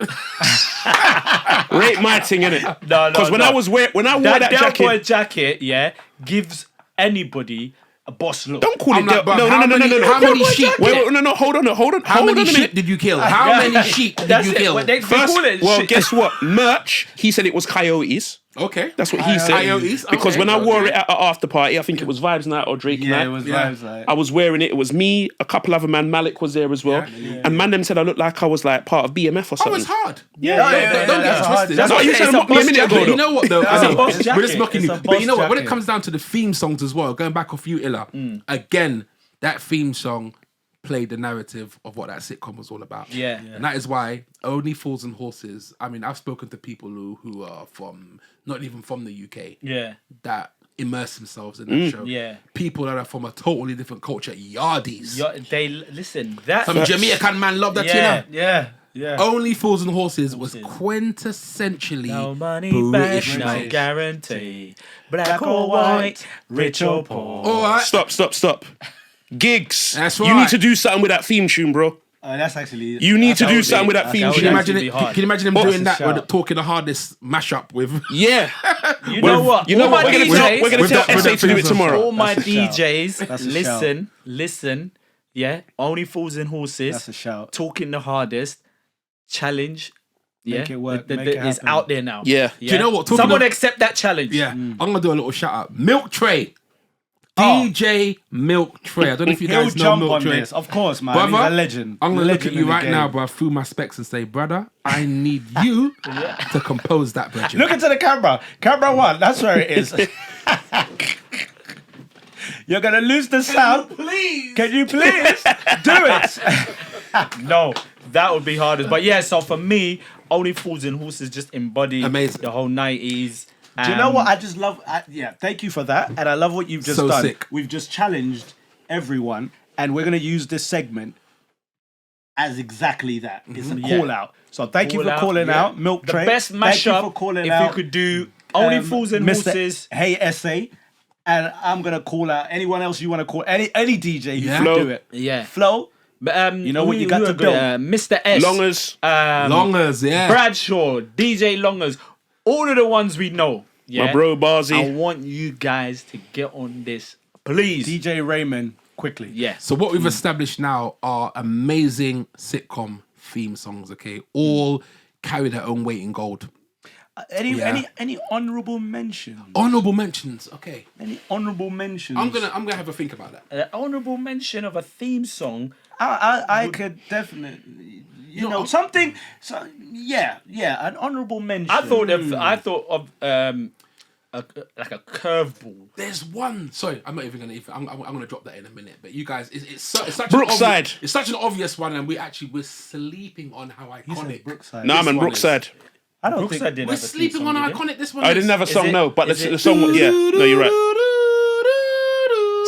Rate my thing, innit? No, Because when I wore that Del jacket, Boy jacket, yeah, gives anybody a boss look. don't call I'm it like, Del. bruv, No, how no, many- how Hold many on, sheep- Wait, no, hold on. How Hold on many a sheep minute. did you kill? How many sheep did That's you it. kill? Well, they First, call it well, shit. guess what? Merch. He said it was coyotes. Okay. That's what he said. Coyotes, Because okay, when I wore okay. it at an after party, I think it was Vibes Night or Drake Yeah, Night. it was Yeah. vibes like. I was wearing it. It was me, a couple other man. Malik was there as well. And man them said I looked like I was like part of BMF or Oh, something. it's hard. Yeah, Don't yeah, get that's it hard. twisted. That's No, what you it's said a mock me a boss minute ago. But you though. know what though? That's a boss We're just jacket. mocking you. It's a But you know boss what? When it jacket. comes down to the theme songs as well, going back a few Illa, again, that theme song played the narrative of what that sitcom was all about. Yeah. And that is why Only Fools and Horses. I mean, I've spoken to people who are from not even from the UK Yeah. that immerse themselves in that show. Yeah. People that are from a totally different culture, yardies. They listen. That Some Jamaican man love that tune. yeah. Only Fools and Horses was quintessentially No money British. back, no guarantee. Black or white, rich or poor. All right. Stop. Gigs. That's You right. need to do something with that theme tune, bro. That's actually. You need to That do would something be- with that theme that would Can you tune. imagine That'd it? be hard. Can you imagine him What's doing the that with shout? talking the hardest mashup with? Yeah. You know what? You know All what? my We're DJs, gonna with tell that- with SA that to do it theme song. tomorrow. all my That's a shout. DJs, That's a shout. listen. Yeah, Only Fools and Horses. That's a shout. Talking the hardest challenge. Yeah, Make it work, make it it's happen. out there now. Yeah. Do you know what? Talking Someone of- accept that challenge. Yeah, I'm gonna do a little shout out. Milk Tray, Oh. DJ Milk Tray. I don't know if you He'll guys know jump Milk on Tray. this, of course, man. Brother, He's a legend. I'm gonna look at Legend you in the right now, game. bro, through my specs and say, brother, I need you to compose that, brethren. Look into the camera. Camera one. That's where it is. You're gonna lose the sound. please. Can you please do it? No, that would be hardest. But yeah, so for me, Only Fools and Horses just embody Amazing. the whole 90s. Do you know what I just love? Yeah, thank you for that, and I love what you've just So done. sick. We've just challenged everyone, and we're gonna use this segment as exactly that. It's a Yeah. call out. So thank you Call for out, calling yeah. out Milk The Tray. best Thank you mashup, for calling if out. you could do Only Fools and Mr. Horses. Hey SA, and I'm gonna call out anyone else you want to call. Any DJ who Yeah. can Flo. do it. Yeah. Flo. But, You know what you got who to are good? do. Mr. S. Longers. Longers, yeah. Bradshaw, DJ Longers, all of the ones we know. Yeah? My bro I Barzy. want you guys to get on this, please. DJ Raymond, quickly. Yeah. So what we've established now are amazing sitcom theme songs. Okay, all carry their own weight in gold. Any honorable mentions? Honorable mentions. Okay, Any honorable mentions? I'm gonna have a think about that. An honorable mention of a theme song. I could definitely, you know, something. So yeah, an honorable mention. I thought of like a curveball. There's one. Sorry, I'm not even gonna. I'm gonna drop that in a minute. But you guys, it's such Brookside. It's such an obvious one, and we're sleeping on how You said iconic. Brookside. Nah, man, one Brookside. I don't Brookside think didn't We're have a theme sleeping song, on how did it? iconic this one I is. didn't have a song, it- no, but is the it- song, yeah. No, you're right.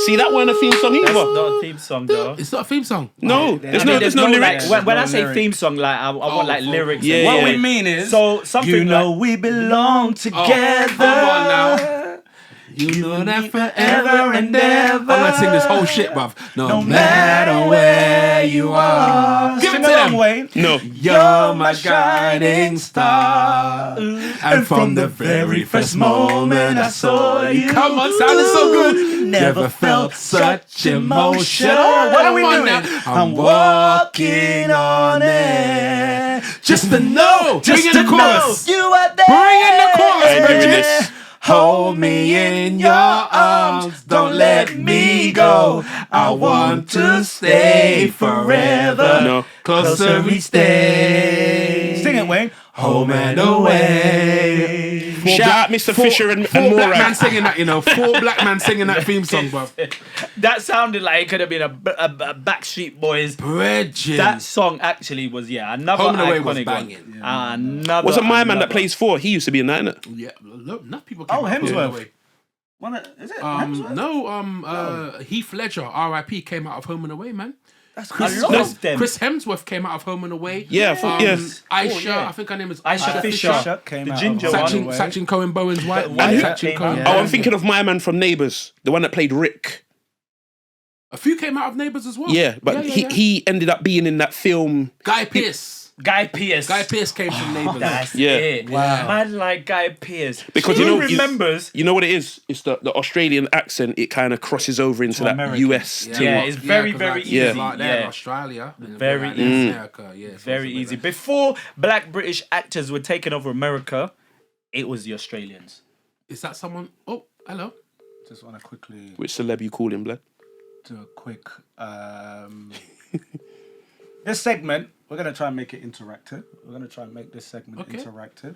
See, that weren't a theme song That's either. not a theme song though. It's not a theme song. No, there's no There's lyrics. Like, when I No say lyrics. theme song, like I want like for- lyrics. Yeah, and what yeah. we mean is. So something you know like, we belong together. Come on now. You know that forever and ever. I'm gonna sing this whole shit, bruv. No matter where you are. Give it Sing to along, them. Wayne. No. You're my guiding star. And from the very first moment I saw you. Come on, sounding so good. Never felt such emotion. What are we Come on doing? now. I'm walking on it. Just to know. Just Bring in to the chorus. know you are there. Bring in the chorus, I ain't doing Bridget. this. Hold me in your arms, don't let me go. I want to stay forever. No. Closer each day. Sing it, Wayne. Home and away. Shout out Mr. Fisher and Four black Morag. man singing that, you know. 4 black men singing that theme song, bro. that sounded like it could have been a Backstreet Boys. Bridget. That song actually was another Home and Away iconic was one. banging. Another. Wasn't my man that another. plays 4? He used to be in that, innit? Yeah, look, enough people came Oh, out of Home and Hemsworth. Away. Is it? Hemsworth? No, Heath Ledger, R.I.P. came out of Home and Away, man. That's A lot of them. Chris Hemsworth came out of Home and Away. Yeah, yeah. Aisha, yeah. I think her name is Aisha Fisher. came The out ginger of one. Home and Sachin, Away. Sachin Cohen Bowen's wife. White Sachin came Cohen. out. Oh, I'm thinking of my man from Neighbours, the one that played Rick. A few came out of Neighbours as well. Yeah, but he ended up being in that film. Guy Pearce. Guy Pearce. Guy Pearce came from Neighbours. That's Yeah. it. Wow. Man like Guy Pearce. Because Who you know remembers? You know what it is? It's the Australian accent. It kind of crosses over into that American. US. Yeah, thing. it's very, 'cause very like, easy. Like there in Yeah. Australia. Very like easy. America, yeah. so Very it's a bit easy. like- Before black British actors were taking over America, it was the Australians. Is that someone? Oh, hello. Just want to quickly Which celeb you calling, blood? do a quick. This segment, we're gonna try and make it interactive. We're gonna try and make this segment Okay. interactive.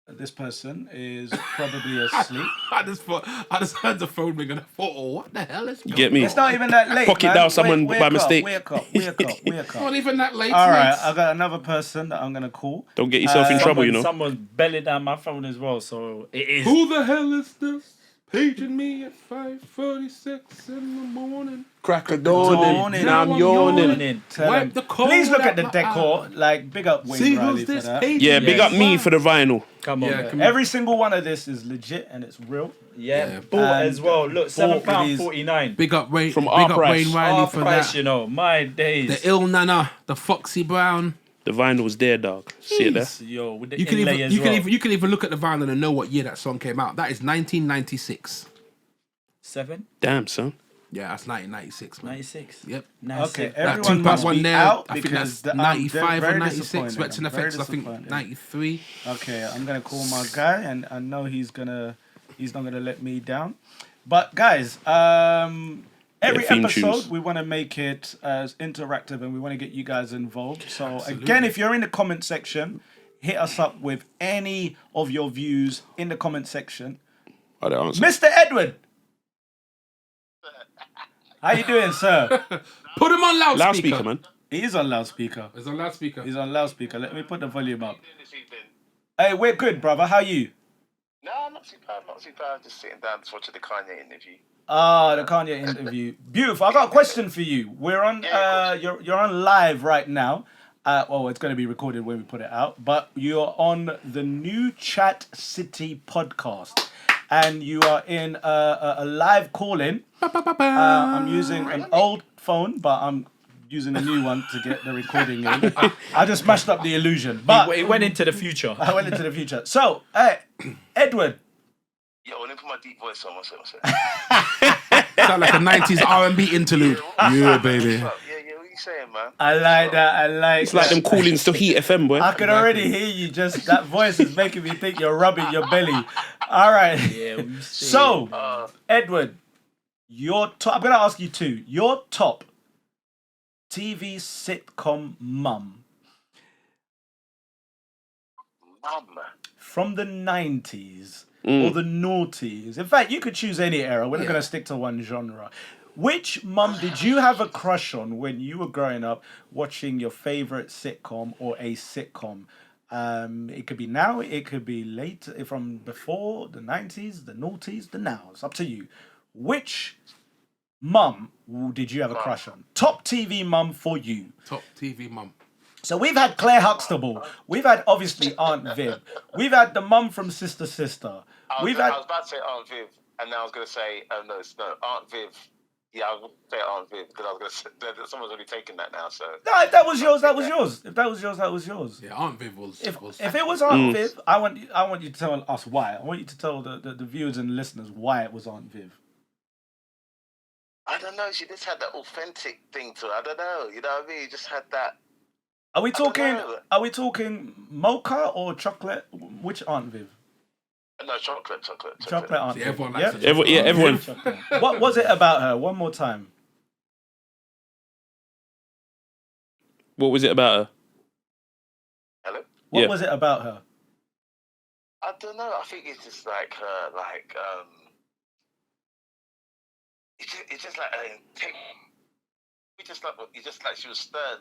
This person is probably asleep. I just heard the phone ring and I thought, oh, what the hell is going on? Get me? It's not even that late. Pocket man. down someone Wake by up, mistake. Wake up. Not even that late. All right, mates. I got another person that I'm gonna call. Don't get yourself in trouble, you know. Someone's belly down my phone as well, so it is. Who the hell is this? Paging me at 5:46 in the morning. Crack a Dawning. Now I'm Now I'm yawning. Morning. Tell Wipe him. the cold Please look at the out my decor. eye. Like, big up Wayne See Riley who's for this that. paging Yeah, me big at up me for the vinyl. Come on, Yeah, man. come on. Every single one of this is legit and it's real. Yeah, Yeah. bought And as well. Look, bought with £7.49. Big up Wayne. From big our up price. Wayne Riley Half for price, that. you know. My days. The Il Nana, the Foxy Brown. The vinyl's there, dog. See it there? Yo, with the You can inlay even as you well. can even look at the vinyl and know what year that song came out. That is 1996. 7, Damn, son. Yeah, that's 1996, man. 96. Yep. 96. Okay, That everyone Tupac must one be there, out I think because that's I'm 95 very or 96. disappointed. Wet in I'm very Effects, I think disappointed. 93. Okay, I'm gonna call my guy, and I know he's not gonna let me down. But guys, every theme episode tunes. we want to make it as interactive, and we want to get you guys involved. So again, if you're in the comment section, hit us up with any of your views in the comment section. Oh, the answer. Mr. Edward, how you doing, sir? Put him on loudspeaker. Loudspeaker, man. He's on loudspeaker. He's on loudspeaker. He's on loudspeaker. Let me put the volume up. Hey, we're good, brother. How you? No, not too bad, not too bad. Just sitting down, just watching the Kanye interview. Ah, the Kanye interview. Beautiful. I got a question for you. We're on. You're on live right now. Well, it's going to be recorded when we put it out. But you're on the new Chat City podcast, and you are in a live call-in. I'm using an old phone, but I'm using a new one to get the recording in. I just mashed up the illusion, but It went into the future. I went into the future. So, Edward. Yo, let me put my deep voice on. What's it? Sound like a 90s R&B interlude. Yeah, baby. Yeah, what are you saying, man? I like that. I like It's like them callings to Heat FM, boy. I could already hear you. Just that voice is making me think you're rubbing your belly. All right. Yeah, we see. So, Edward, your top. I'm gonna ask you two. Your top TV sitcom mum from the 90s or the noughties. In fact, you could choose any era. We're not gonna stick to one genre. Which mum did you have a crush on when you were growing up watching your favorite sitcom or a sitcom? It could be now, it could be late, from before the 90s, the noughties, the now. It's up to you. Which mum did you have a crush on? Top TV mum for you. Top TV mum. So we've had Claire Huxtable. We've had obviously Aunt Viv. We've had the mum from Sister Sister. I We've was had. about to say Aunt Viv, and now I was going to say, no, Aunt Viv. Yeah, I was going to say Aunt Viv, because I was going to say, someone's already taken that now, so. No, if that was yours, that was yours. If that was yours, that was yours. Yeah, Aunt Viv was. If it was Aunt Viv, I want you to tell us why. I want you to tell the viewers and listeners why it was Aunt Viv. I don't know, she just had that authentic thing to her. I don't know, you know what I mean? Just had that. Are we talking? know. Are we talking mocha or chocolate? Which Aunt Viv? No, chocolate. Chocolate Aunt See, Viv. everyone likes Yep. it. Everyone. Chocolate. What was it about her? One more time. What was it about her? Hello? What Yeah. was it about her? I don't know, I think it's just like her, it's just like, it's just like she was stern.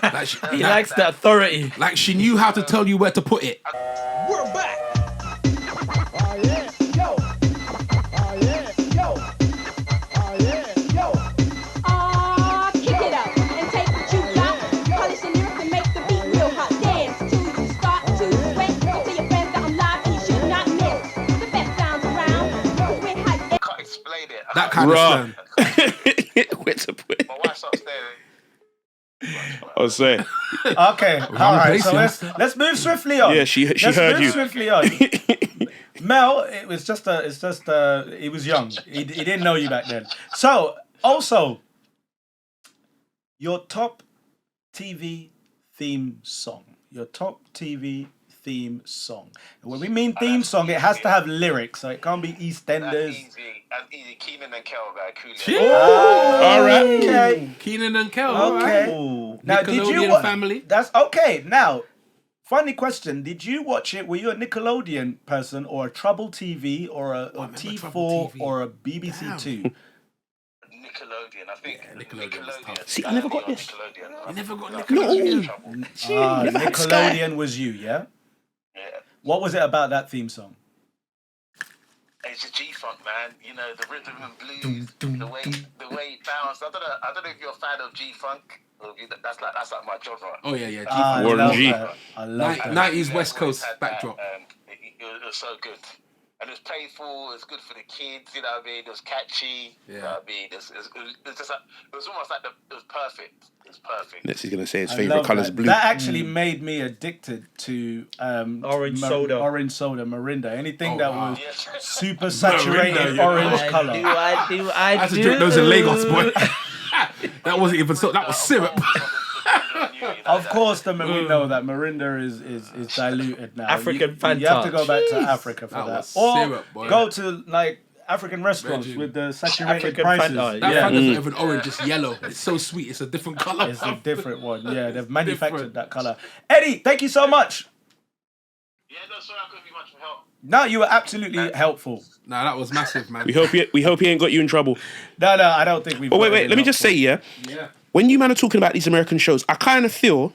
Like she, He likes the authority. like she knew how to tell you where to put it. We're back. Oh yeah, yo. Oh yeah, yo. Oh yeah, yo. Kick it up and take what you got. Polish the lyrics and make the beat real hot. Dance till you start to sweat. Go tell your friends that I'm live and you should not miss the best sounds around. We're hype. I can't explain it. That kind of Raw. stern. Where to put it? My wife's upstairs. I was saying. Okay, all right. place, So yeah. let's move swiftly on. Yeah, she Let's heard move you. Swiftly on. Mel, he was young. He didn't know you back then. So, also, your top TV theme song. Your top TV theme song. And when we mean theme song, it has to have lyrics. So it can't be EastEnders. That's easy. Keenan and Kel by Coolio. All right. Okay. Keenan and Kel. Okay. Ooh. Now, did you Nickelodeon family. That's okay. Now, Funny question. Did you watch it? Were you a Nickelodeon person or a Trouble TV or a remember T4 Trouble TV. or a BBC Two? Nickelodeon, I think. Nickelodeon was tough. See, I never got this. Nickelodeon. You never got No. Nickelodeon. Never had Sky. Nickelodeon was you, yeah? Yeah. What was it about that theme song? It's a G-Funk, man. You know, the rhythm and blues, the way it bounced. I don't know if you're a fan of G-Funk. Or if that's like my genre. Oh yeah, I G-Funk. love G. that. I love that. 90s Yeah, West I've always Coast had backdrop. That, and it was so good. And it was playful, it was good for the kids, you know what I mean? It was catchy, you know what I mean? It was just like, it was almost like it was perfect. It was perfect. Next, he's gonna say his I favorite love color is that. blue. That actually made me addicted to Orange soda. Orange soda, Mirinda. Anything Oh, that wow. was Yes. super saturated Mirinda, you know. orange I color. I had to drink those in Lagos, boy. That wasn't even so. That was syrup. Of course, we know that Mirinda is diluted now. African you have to Fanta. go back to Africa for That that, was or syrup, boy. go to like African restaurants Virgin. with the saturated African prices. Fanta, That yeah, Fanta's not even orange, it's yellow. It's so sweet. It's a different color. it's a different one. Yeah, they've manufactured Different. that color. Eddie, thank you so much. Yeah, no, sorry, I couldn't be much help. No, you were absolutely helpful. Nah, that was massive, man. We hope he ain't got you in trouble. No, I don't think we've. Oh got wait, any let me just say, helpful. Yeah. when you man are talking about these American shows, I kind of feel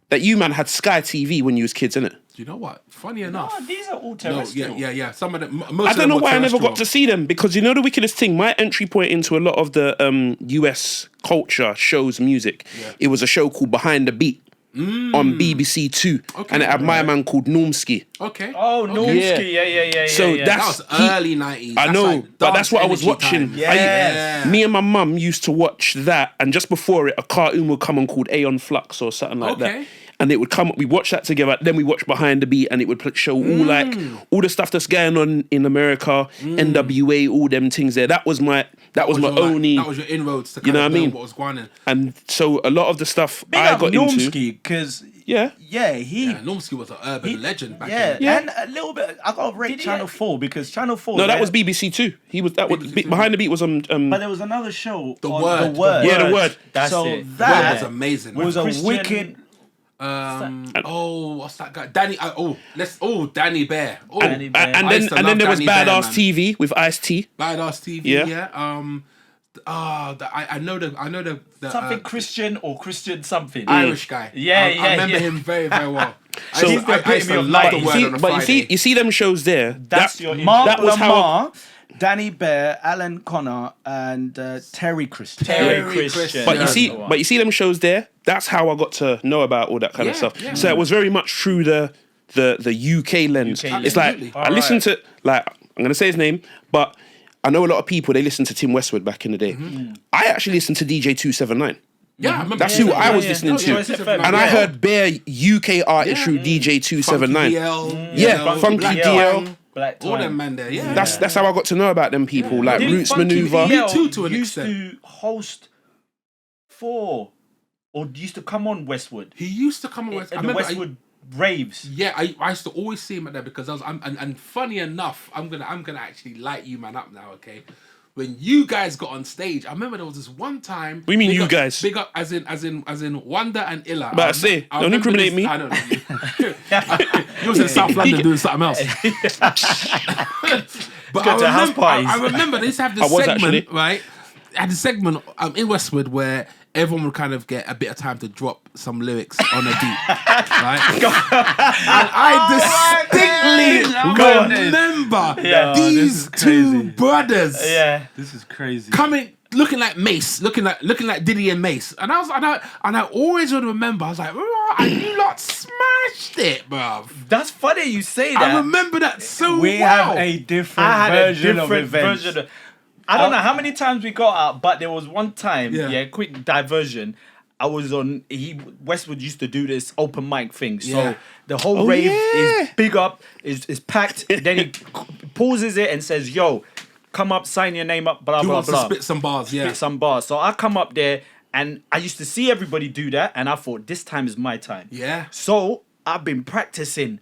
that you man had Sky TV when you was kids, innit? Do you know what? Funny enough. Oh, these are all No, terrestrial. yeah. Some of them. Most I of don't them know were why I never terrestrial. got to see them, because you know the wickedest thing, my entry point into a lot of the US culture shows, music, it was a show called Behind the Beat on BBC Two, Okay. and it had my man called Normski. Okay. Oh, Normski. Yeah. So yeah. That that's was early 90s. I That's know, like but that's dance what I was energy watching. time. Yes. Me and my mum used to watch that, and just before it, a cartoon would come on called Aeon Flux or something like Okay. that. And it would come. We watched that together. Then we watched Behind the Beat, and it would show all the stuff that's going on in America, NWA, all them things there. That was my That was your, only. That was your inroads to kind You know of what I mean? what was going on. And so a lot of the stuff Big I up got into. Normski, because Yeah. he Yeah, Normski was an urban legend back then. yeah, and a little bit. I got to rate Channel 4 because Channel 4. No, that yeah, was BBC Two. He was that was BBC Two. Behind the Beat was on. But there was another show. The on Word. The Word. Yeah, The Word. That's so it. that Word was amazing. was a Christian- wicked. What's that guy? Danny. Danny Bear. Oh, Danny Bear. and I used to then love there was Danny Bear, Badass man. TV with Ice-T. Badass TV. Yeah. Yeah. I know the Something Christian or Christian something. Irish guy. Yeah, I remember yeah. him very, very well. So- I used to epitome of love the light. Word on a But Friday. you see them shows there. That's that, your Mark that was how- Lamar, Danny Bear, Alan Connor, and Terry Christian. Terry Terry Christian. Christian. But That's you see them shows there. That's how I got to know about all that kind of Yeah, stuff. yeah. So it was very much through the UK lens. UK It's lens. like I listened to I'm gonna say his name, but I know a lot of people they listen to Tim Westwood back in the day. I actually listened to DJ 279. Yeah, I remember. That's who I was listening to. Choice FM. And I heard bare UK artists through DJ 279. Yeah, Funky DL. Black All Time. them man there. Yeah. That's how I got to know about them people, like Didn't Roots Funky Maneuver. DL Me too, to an used extent. to host used to come on Westwood. He used to come on. I The remember. Westwood raves. Yeah, I used to always see him at there because and funny enough, I'm gonna actually light you man up now, okay? When you guys got on stage, I remember there was this one time. What do you mean big you up- guys? Big up as in Wonder and Illa. But I say, don't remember incriminate me. I don't know. You was in South London doing something else. But go to house parties. I remember they used to have this I was segment, actually. right? Had a segment in Westwood where everyone would kind of get a bit of time to drop some lyrics on a beat, right? And I distinctly remember this is these crazy. two brothers Yeah. This is crazy. coming, looking like Mace, looking like Diddy and Mace, and I always would remember. I was like, "Oh, and you lot smashed it, bruv." That's funny you say that. I remember that so We well. have a different I had version a of different events. version. I don't know how many times we got out, but there was one time, Yeah. quick diversion. I was on. Westwood used to do this open mic thing, so Yeah. the whole rave yeah. is big up, is packed. Then he pauses it and says, "Yo, come up, sign your name up, blah He blah wants blah." to spit some bars, yeah. Spit some bars. So I come up there, and I used to see everybody do that, and I thought this time is my time. Yeah. So I've been practicing.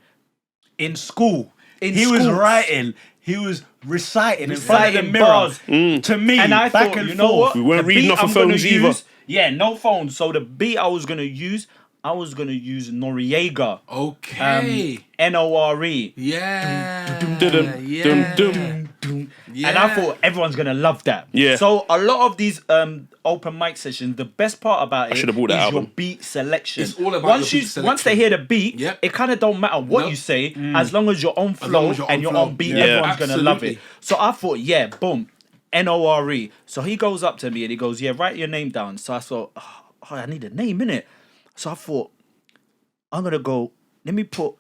In school. In he was school. writing. He was reciting in front of the Reciting mirror. bars. To me, And I back thought, and you know forth. what? We weren't The reading beat off of I'm gonna phones either. use- Yeah, no phones. So the beat I was gonna use, I was gonna use Noriega. Okay. N-O-R-E. Yeah. Dum, Yeah. dum, dum. Yeah. And I thought everyone's gonna love that. Yeah. So a lot of these open mic sessions, the best part about it should have bought that is your album. beat selection. It's all about once your you beat selection. once they hear the beat, Yep. it kind of don't matter what Nope. you say, as long as you're on long flow as you're on and you're flow. on beat, Yeah. everyone's gonna love it. Absolutely. So I thought, yeah, boom, N-O-R-E. So he goes up to me and he goes, yeah, write your name down. So I thought, oh, I need a name, innit? So I thought, I'm gonna go, let me put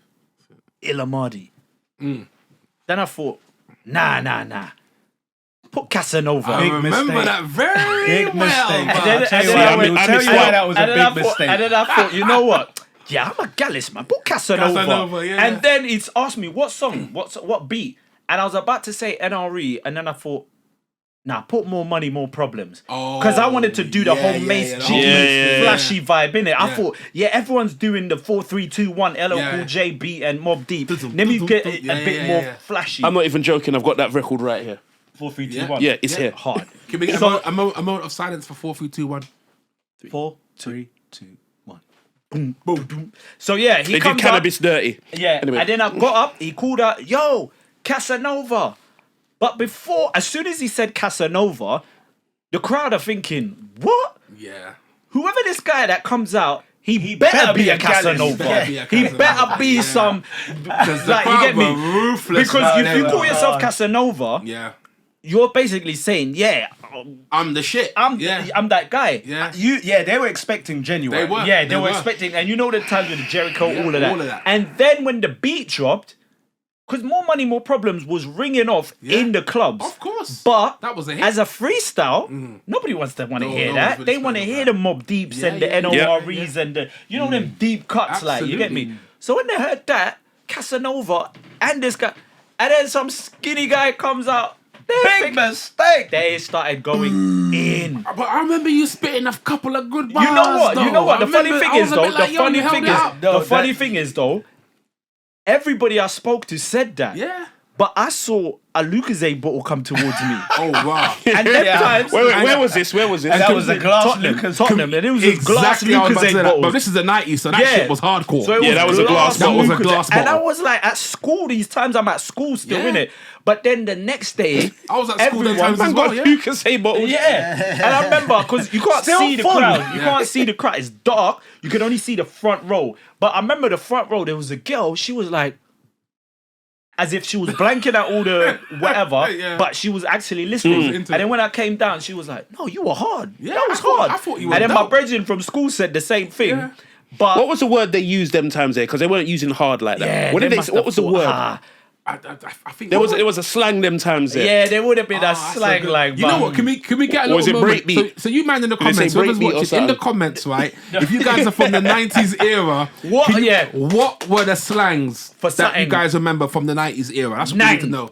Ilamadi. Then I thought, nah. Put Casanova. I Big remember mistake. that very Big well. mistake. but- I'll tell you and why- then I I went- will tell you why that was a and then big I thought- mistake. And then I thought, you know what? Yeah, I'm a Gallus, man. Put Casanova. Casanova, yeah. And then it's asked me, what song? What beat? And I was about to say NRE, and then I thought, nah, put More Money, More Problems. Because I wanted to do the yeah, whole yeah, Mace yeah, the G whole Mace, flashy vibe in it. I Yeah. thought, yeah, everyone's doing the 4 3 2 1 LL Yeah. Cool J beat and Mob Deep. Dum-dum, Let me get dum-dum, it yeah, a bit yeah, more yeah. flashy. I'm not even joking. I've got that record right here. 4 3 2 Yeah. 1. Yeah, it's Yeah. here. Hard. Can we get So- a moment of silence for 4, 3, 2, 1? 4 3 2 1. Boom, boom, boom. So yeah, he They did comes up. Cannabis Dirty. Yeah, Anyway. and then I got up, he called out, yo, Casanova. But as soon as he said Casanova, the crowd are thinking, what? Yeah. Whoever this guy that comes out, he better be a Casanova. better be a He Casanova, better be yeah. some, Because the like, you crowd get me? were ruthless. Because man. if They you were- call yourself Casanova, Yeah. you're basically saying, yeah, I'm the shit. I'm that guy. Yeah. They were expecting genuine. They were. Yeah, they were were. expecting, and you know the times with Jericho, Yeah, all of that. And then when the beat dropped, because More Money, More Problems was ringing off Yeah. in the clubs. Of course. But That was a hit. as a freestyle, nobody wants to want to No, hear no that. one's really They want to spending hear that. the Mob Deeps Yeah, and the yeah, yeah. NOREs and the, you know, them deep cuts, like, you get me? Absolutely. So when they heard that, Casanova and this guy, and then some skinny guy comes out, Big mistake. they started going in. But I remember you spitting a couple of good bars. You know what? Though. You know what? I The funny remember thing I is, was a though. bit like, The yo, funny you held thing it is, up. the funny thing is, though. Everybody I spoke to said that. Yeah. But I saw a Lucozade bottle come towards me. Oh wow. And then Yeah. times, Wait, where was this? Where was this? And that was a glass Tottenham, Lucas. Tottenham, and it was a glass Exactly. I was about to say Lucozade that. bottle. But this is the 90s, so that shit was hardcore. So it Yeah, that was a glass bottle. That was a Lucozade. glass And I bottle. was like, at school, these times I'm at school still, Yeah. innit? But then the next day, I was at school them everyone- times as Man well. got Yeah. who can say bottles. yeah. And I remember, because you can't Still see the full. crowd. You Yeah. can't see the crowd. It's dark. You can only see the front row. But I remember the front row, there was a girl, she was like, as if she was blanking out all the whatever, Yeah. but she was actually listening. And into it. then when I came down, she was like, no, you were hard. Yeah, that was I thought- hard. I thought you were And then my dope. brethren from school said the same thing. Yeah. But What was the word they used them times there? Because they weren't using hard like that. yeah, What did they? must What have was the thought, word? I think There was a slang them times there. Yeah, there would have been a that's so slang good. like You know but- what? Can we get a Or was little it moment? breakbeat? So you man in the Did they say comments, whoever's breakbeat or watching, in the something? comments, right? If you guys are from the 90s era, What- can you- yeah. what were the slangs For that you something- guys remember from the 90s era? That's what we need to Nang. know.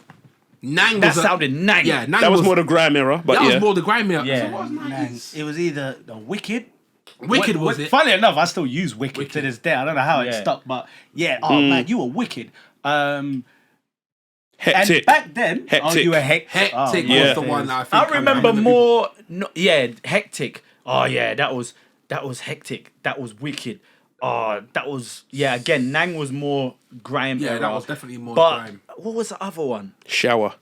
Nang That was sounded nang. Yeah, Nang That was more the grime era, but that yeah. was more the grime era. Yeah. So what was 90s? It was either the Wicked. Wicked was it? Funny enough, I still use Wicked, Wicked. to this day. I don't know how it Yeah. stuck, but yeah. Oh man, you were wicked. And Hectic. back then, oh, Hectic. you were Hectic Oh, was Yeah. the one that I think. I remember the more. No, yeah, hectic. Oh yeah, that was hectic. That was wicked. Oh, that was Again, Nang was more grime. Yeah, era. that was definitely more But grime. what was the other one? Shower.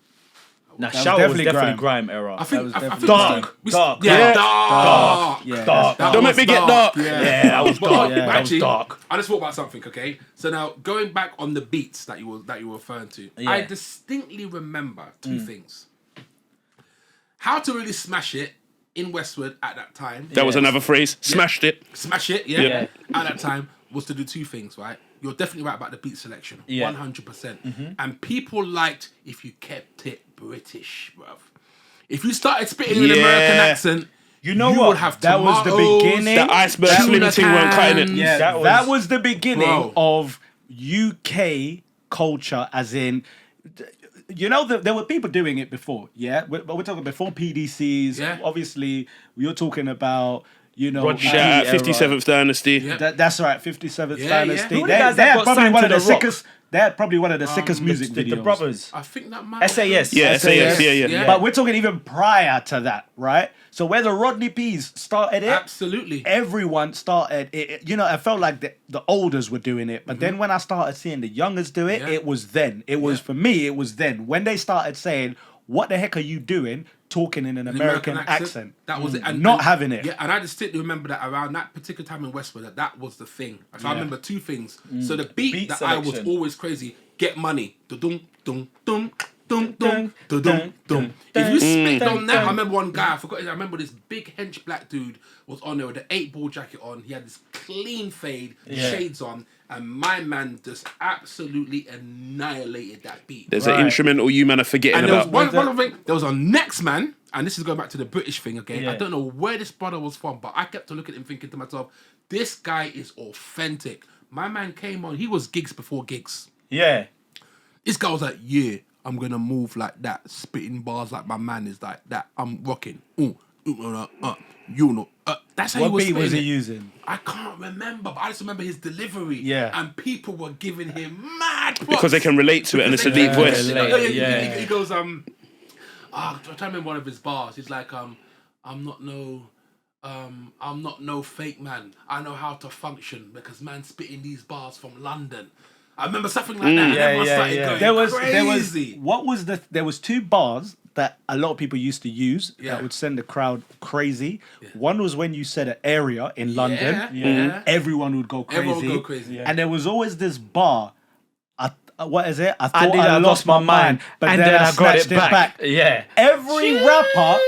Nah, was Shower was definitely definitely grime. grime era. I think, was I definitely think dark. we Dark. Yeah, Yeah. dark. Yeah, Dark. That Don't was make me get dark. Yeah, that was But dark. yeah. That was actually, dark. I just thought about something. Okay, so now going back on the beats that you were referring to, Yeah. I distinctly remember two things: how to really smash it in Westwood at that time. That was another phrase. Smashed it. Smash it, yeah. Yeah. At that time was to do two things, right? You're definitely right about the beat selection, Yeah. 100%. And people liked if you kept it British, bruv. If you started spitting with an American Yeah. accent, You know you what? would have That was the tomatoes, beginning. The iceberg Tuna slim thing weren't cutting it. cans. Yeah, That that was- was the beginning Bro. of UK culture, as in, you know, there were people doing it before, yeah? But we're talking before PDCs. Yeah. Obviously, you're talking about, you know, Roger Shout out era. 57th Dynasty. Yeah. that's right, 57th Yeah, Dynasty. yeah. Who the guys that They're got probably signed one to of the The Rock? sickest. They had probably one of the sickest music the videos. brothers. I think that might SAS. Yeah, SAS. Yeah. Yeah. But we're talking even prior to that, right? So where the Rodney P's started it, Absolutely. everyone started it. You know, I felt like the olders were doing it, but then when I started seeing the youngers do it, Mm-hmm. Yeah. it was then. It was for me. It was then when they started saying, "What the heck are you doing?" Talking in an American accent. That was it. And, Not having it. Yeah, and I distinctly remember that around that particular time in Westwood, that was the thing. So I remember two things. So the beat that I was selection. always crazy, Get Money. Dum dum dum dum dum dum dum. If you spit on that, I remember one guy, I forgot his, I remember this big hench black dude was on there with the 8-ball jacket on. He had this clean fade, shades on, and my man just absolutely annihilated that beat. There's an instrumental you man are forgetting And there was about. one other thing. There was a next man, and this is going back to the British thing again. Yeah. I don't know where this brother was from, but I kept to look at him thinking to myself, this guy is authentic. My man came on, he was gigs before gigs. Yeah. This guy was like, yeah, I'm going to move like that, spitting bars like my man is like that. I'm rocking. You know. That's how What he was beat was he spitting it. using? I can't remember, but I just remember his delivery. Yeah. And people were giving him mad props. Because they can relate to it and it's a deep voice. He goes, I'm trying to remember one of his bars. He's like, I'm not no fake man. I know how to function because man spitting these bars from London. I remember something like that. And everyone started going crazy. There was two bars that a lot of people used to use Yeah. that would send the crowd crazy. One was when you said an area in London, Yeah. everyone would go crazy. Everyone would go crazy. And there was always this bar. What is it? I I thought did. I lost my mind, but and then I I got snatched it back. Yeah. Every rapper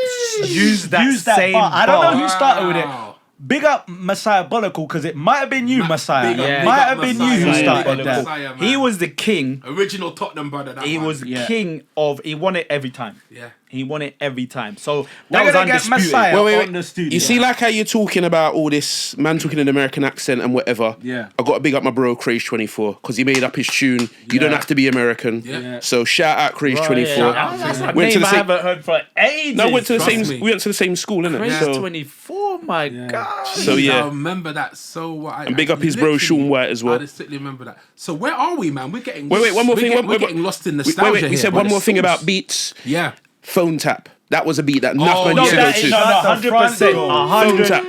Used that same bar. I don't know bar. who started with it. Wow. Big up Messiah Bolical because it might have been you, Messiah. big up- It big might up have been Messiah. you who Big up started that. Messiah, man. He was the king. Original Tottenham brother. That He one. was Yeah. king of. He won it every time. Yeah. He won it every time. So We're that was gonna get undisputed. Messiah Wait. on the studio. You see, like how you're talking about all this man talking an American accent and whatever. Yeah. I got to big up my bro Craze 24 because he made up his tune. You don't have to be American. Yeah. So shout out Craze Right, 24. yeah. That's a Went name to the I same. haven't heard for ages. No, went to the Trust same. me. We went to the same school, innit? Chris So 24, my God. So, Jeez, yeah. I remember that so well. And big up his bro, Sean White, as well. I distinctly remember that. So where are we, man? We're getting Wait, one more thing. We're getting lost in nostalgia. We here, said but one more it's thing sauce. about beats. Yeah. Phone tap. That was a beat that enough man no, used to go that to. is Shut not the 100%. front door. Phone 100. tap.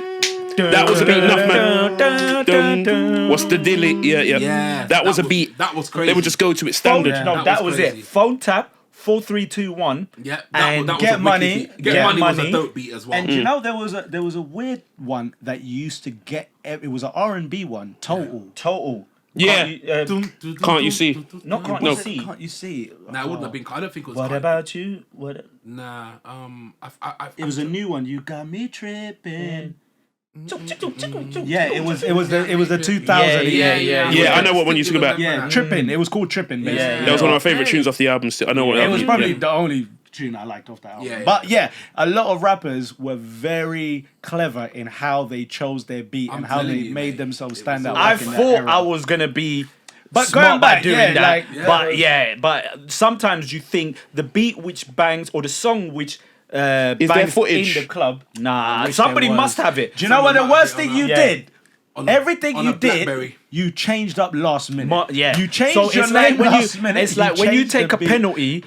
That was a beat enough man. What's the dilly? Yeah. Yeah. That was a beat. That was crazy. They would just go to it Phone, standard. no, That that was was crazy. it. Phone tap, 4, 3, 2, 1. Yeah. And That was Get a wicked Money. beat. Get Get Money was a Money. dope beat as well. And you know there was a weird one that you used to get. It was an R&B one. Total. Yeah. Can't you see? Not can't No. you see? Can't you see? Nah, it wouldn't have been. I don't think it was. What Kanye. about you? What? Nah. It was a new one. You got me tripping. Yeah, Yeah, it was the 2000. Yeah, I know what one you're talking about. Yeah, tripping. It was called tripping. Basically. Yeah, That was one of my favorite tunes off the album. Still, I know what It album. was probably yeah. the only tune I liked off that album. Yeah, yeah. But yeah, a lot of rappers were very clever in how they chose their beat I'm and how telling they you, made mate. themselves It stand was out. all- I back in that thought era. I was gonna be But smart going by back, doing yeah, that. like- But sometimes you think the beat which bangs or the song which there bangs footage? in the club. Nah, wish somebody there was. must have it. Do you know what the Someone might worst have it thing on you a- Yeah. did? On a- Everything on you a did, Blackberry. you changed up last minute. Yeah. You changed so your it's name like when last you, minute. It's like when you changed take the a beat. penalty,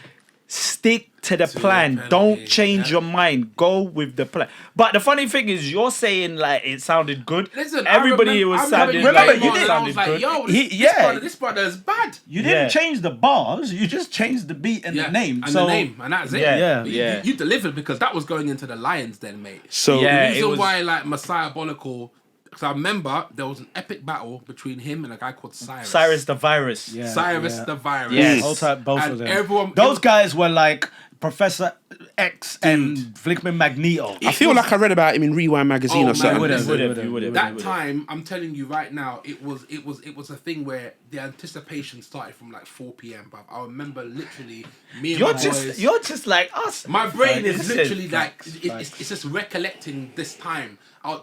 stick to the plan. penalty, Don't change yeah. your mind. Go with the plan. But the funny thing is, you're saying like it sounded good. Listen, Everybody was sounding remember, like you it did- I sounded was like, good. yo, He- this, yeah. this brother is bad. You didn't Yeah. change the bars. You just changed the beat and Yeah, the name. and so the name, and that's it. Yeah, yeah. You delivered because that was going into the Lions then, mate. So Yeah. The reason it was- why like Messiah Bolical, because I remember there was an epic battle between him and a guy called Cyrus. Cyrus the Virus. Yeah, Cyrus yeah. the Virus. Yes. All type, both And of them. everyone- Those guys were like Professor X and Flickman Magneto. I feel like I read about him in Rewind magazine Oh, or something. man, You would've. That time, I'm telling you right now, it was a thing where the anticipation started from like 4 p.m. But I remember literally me and You're my just boys. you're just like us. My brain is Listen. literally like it's just recollecting this time.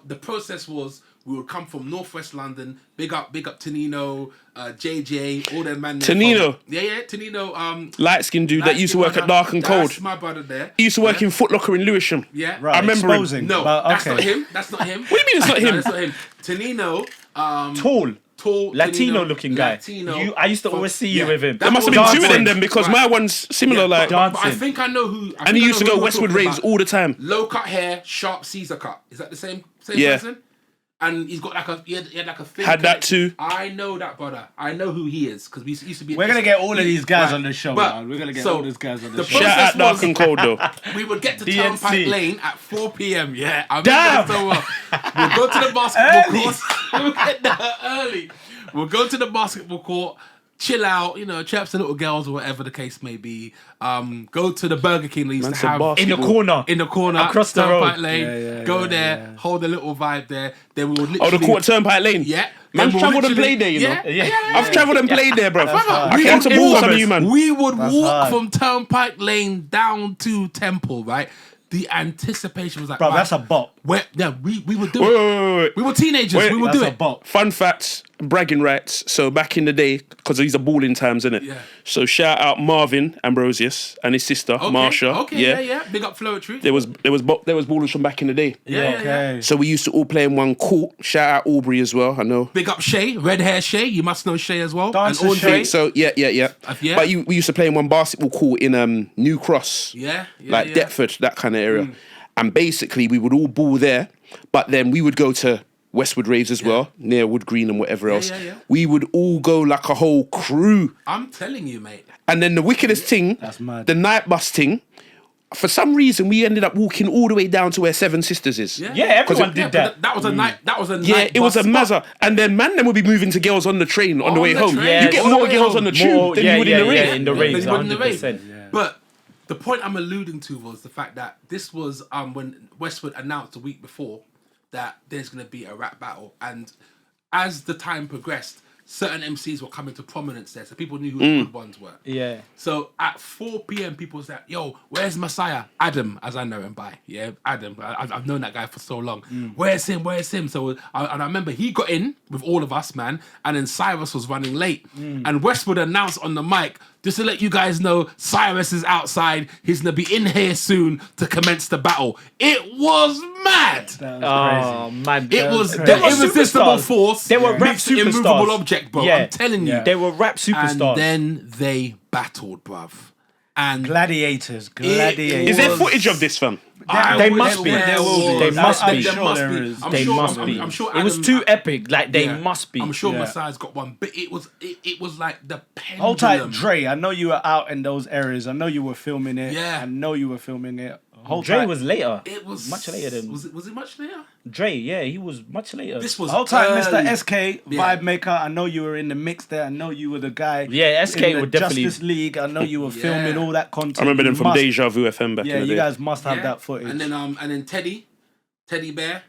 The process was we would come from Northwest London. Big up Tanino, JJ, all them man. there Tanino? from- yeah, Tanino. Light skinned dude that used to work at Dark and Cold. That's my brother there. He used to work in Foot Locker in Lewisham. Yeah, Right, I remember him. exposing. No, but, that's okay. not him. That's not him. What do you mean it's not him? No, that's not him. Tanino. Tall. tall, Latino-looking guy. Latino. I used to always see you with him. That There must have was been two of them dancing. then because Right. my one's similar. Yeah, like, but I dancing. think I know who. and he used to go Westwood raves raves all the time. Low cut hair, sharp Caesar cut. Is that the same Yeah. person? And he's got like a he had like a thing. Had that too. I know that brother. I know who he is because we used to be. We're gonna get all of these guys Right. on the show, But- man. We're gonna get so, all these guys on the the show. process Shout out Dark was- and Cold though. We would get to DNC. Turnpike Lane at 4 p.m. Yeah, I Damn. remember so well. We'll go to the basketball Early. court. We'll get there early. We'll go to the basketball court, chill out, chaps and little girls or whatever the case may be. Go to the Burger King they used Man to said have In the basketball. corner. in the corner, Across the Turnpike road. Lane. Yeah, go yeah, there, yeah. hold a little vibe there. Then we would Oh, literally the Court Turnpike Lane. Yeah, Man's Then we'll travelled and literally- played there, you know. Yeah. I've travelled and played there, bro. hard. I came to ball some of you, man. We would walk hard. from Turnpike Lane down to Temple, right? The anticipation was like, Bro, right, that's a bop. we would do Wait, it. wait. We were teenagers. Wait, we would That's do a it. bop. Fun facts, bragging rights. So back in the day, because these are balling times, innit? Yeah. So shout out Marvin Ambrosius and his sister Okay, Marsha. Okay, yeah. Big up Flowetry. There was ballers from back in the day. Yeah. Okay. So we used to all play in one court. Shout out Aubrey as well. I know. Big up Shay, red hair Shay. You must know Shay as well. Dancer and Andre. Shay. So yeah. Yeah. But we used to play in one basketball court in New Cross. Yeah. Like Deptford, that kind of area. And basically, we would all ball there, but then we would go to Westwood Raves as well, near Wood Green and whatever else. yeah. We would all go like a whole crew. I'm telling you, mate. And then the wickedest thing, That's mad. the night bus thing, for some reason, we ended up walking all the way down to where Seven Sisters is. Yeah, everyone Yeah, did but that. That was a night. That was a Yeah, night it was a bus spot. mazza. And then man, then would be moving to girls on the train on the On way the home. train. You get On the more way girls home. on the tube More- than yeah, you would yeah, in the yeah, rain. in the Than raves, you would in the rave. 100%. But the point I'm alluding to was the fact that this was when Westwood announced a week before that there's going to be a rap battle, and as the time progressed, certain MCs were coming to prominence there, so people knew who the good ones were. Yeah. So at 4 p.m, people said, "Yo, where's Messiah? Adam, as I know him by, yeah, Adam. I've known that guy for so long. Where's him? Where's him?" So I remember he got in with all of us, man, and then Cyrus was running late, and Westwood announced on the mic, "Just to let you guys know, Cyrus is outside. He's gonna be in here soon to commence the battle." It was mad. That was Oh man, It was They the were irresistible superstars. force. They were rap mixed with immovable superstars. object, bro. Yeah. I'm telling you. Yeah. They were rap And superstars. then they battled, bruv. And Gladiators. Gladiators. Is there was- footage of this, fam? They must be. There will be. They must I'm be. sure there is. They must be. I'm sure it was Adam- too epic. Like they Yeah. must be. I'm sure Yeah. Messiah's got one, but it was like the pendulum. Hold tight, Dre. I know you were out in those areas. I know you were filming it. Yeah. I know you were filming it. Hold Dre tight. was later. It was much later than Was it much later? Dre. Yeah, he was much later. This was Hold tight, early. Mr. SK, Yeah. Vibe Maker. I know you were in the mix there. I know you were the guy. Yeah, SK in the would definitely- Justice League. I know you were filming all that content. I remember them You from must- Deja Vu FM back Yeah, in the day. you guys must have Yeah. that footage. And then Teddy Bear.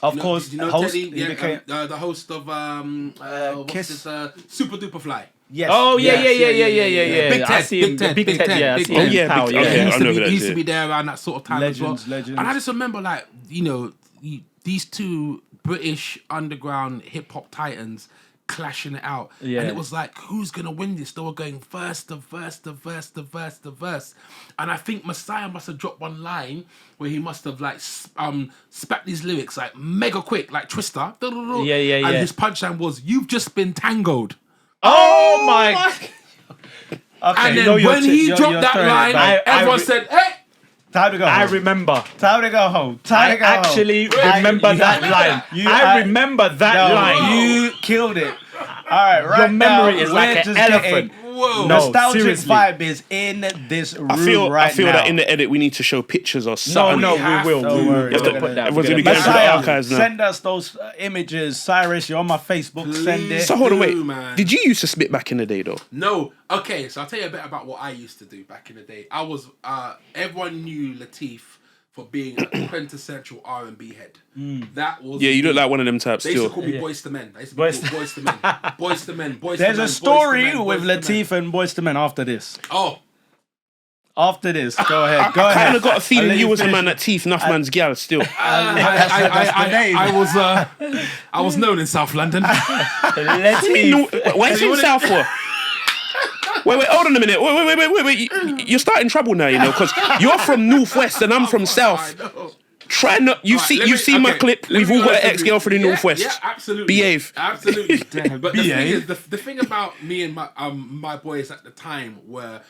of You know- course, did you know host. Teddy? he Yeah, became- the host of what's Kiss. this, Super Duper Fly. yes. Oh yeah, yes. yeah. Big I Ted, see him. Big Ted, Big Big Ted. Ted, Yeah, I Big see Ted. him. Yeah, Power, Big- yeah. okay, he I used, to know be, who that he used is, to be there around that sort of time as Legends, well. legends. And I just remember, like, these two British underground hip hop titans clashing it out. Yeah. And it was like, who's gonna win this? They were going verse to verse to verse to verse to verse. And I think Messiah must have dropped one line where he must have like spat these lyrics like mega quick, like Twister. Yeah. And his punchline was, "You've just been tangled." Oh my. Okay, And you then know you're when t- he you're- dropped you're that throwing it line, back. everyone said, "Hey!" Time to go I home. remember. Time to go home. Time I to go home. actually remember you- that you- line. you- I remember that No, line. You killed it. All right, right Your memory now, is like we're an just elephant. getting- Whoa. No, Nostalgic seriously. vibe is in this room I feel right now. that in the edit we need to show pictures or No, something. no, have we will. to. We Don't will. worry, We'll we're put gonna- that. everyone's we're gonna gonna get put to the that. archives now. Send us those images. Cyrus, you're on my Facebook. Send it. So hold on, wait. Man. Did you used to spit back in the day though? No. Okay, so I'll tell you a bit about what I used to do back in the day. I was everyone knew Latif for being a quintessential R&B head. That was Yeah, you look like one of them types They used to still. call me Yeah. Boys to Men. I used to Boys be called Boys to Men. Boys to Men. Boys There's to Men. a story with Boys to Men. Latif and Boyz II Men after this. Oh, After this, go ahead. Go I ahead. kind of got a I'll feeling let you was a finish man it. that teeth enough man's gal still. I was known in South London. Let's No, see. why is it South for? Wait, hold on a minute. Wait. You're starting trouble now, you know, because you're from Northwest and I'm from South. I know. Try not. You've Alright, seen. let me- You've seen my okay, clip. let me We've be all got honest an with you. ex-girlfriend in Yeah, Northwest. Yeah, absolutely. Behave. Absolutely. But the thing behave. is, the thing about me and my boys at the time were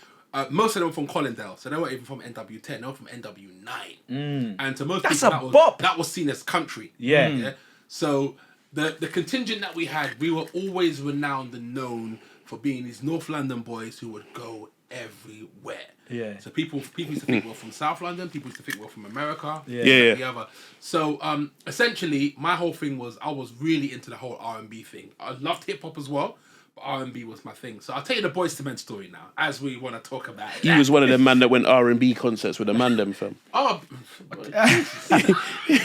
most of them were from Collindale, so they weren't even from NW10. They were from NW9. And to most That's people, a bop. that was seen as country. Yeah. So the contingent that we had, we were always renowned and known for being these North London boys who would go everywhere. Yeah. So people used to think we were from South London. People used to think we were from America. Yeah. this, that, Yeah. The other. So essentially, my whole thing was I was really into the whole R&B thing. I loved hip hop as well, but R&B was my thing. So I'll tell you the Boyz II Men story now, as we want to talk about. He was one of them man that went R&B concerts with the man them fam. Oh,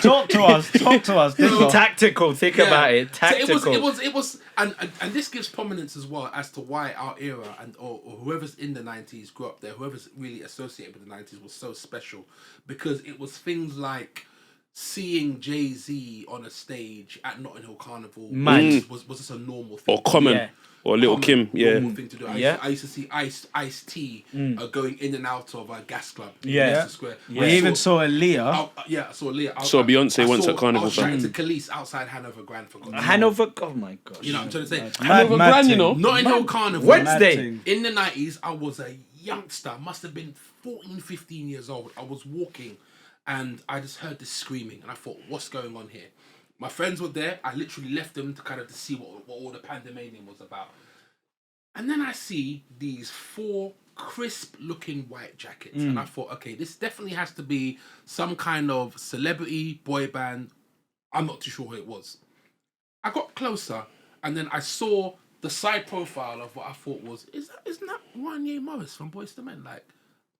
Talk to us. Talk to us. This one. Tactical. Think about it. So Tactical. it was, and this gives prominence as well as to why our era and or whoever's in the 90s grew up there, whoever's really associated with the 90s was so special, because it was things like seeing Jay-Z on a stage at Notting Hill Carnival Man. was just a normal thing. Or Common. Yeah. Or Little Common, Kim. Yeah. normal thing to do. Yeah. I used to see Ice-T going in and out of a gas club. in Yeah. Leicester Square. We I even saw- saw Aaliyah. yeah, I saw Leah. Saw Beyonce once at Carnival, I was chatting fam. to Khalees outside Hanover Grand for God's sake. Hanover. Oh my gosh. You know what I'm trying to say? Hanover Grand, you thing. know. Notting Hill Carnival. Wednesday. thing. In the 90s, I was a youngster. Must have been 14, 15 years old. I was walking and I just heard this screaming and I thought, what's going on here? My friends were there. I literally left them to kind of to see what all the pandemonium was about. And then I see these 4 crisp looking white jackets. And I thought, okay, this definitely has to be some kind of celebrity boy band. I'm not too sure who it was. I got closer and then I saw the side profile of what I thought was, isn't that Wanye Morris from Boyz II Men? Like,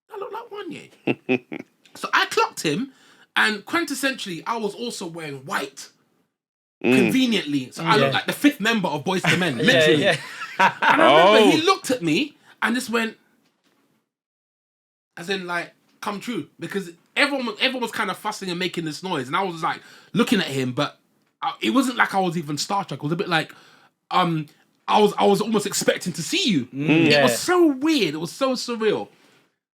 that looked like Wanye. So I clocked him, and quintessentially, I was also wearing white. Conveniently. So I looked like the 5th member of Boyz II Men, literally. Yeah. And I remember he looked at me and just went, as in like, come true. Because everyone was kind of fussing and making this noise. And I was like looking at him, but it wasn't like I was even Star Trek. It was a bit like, I was almost expecting to see you. It Yeah. was so weird. It was so surreal.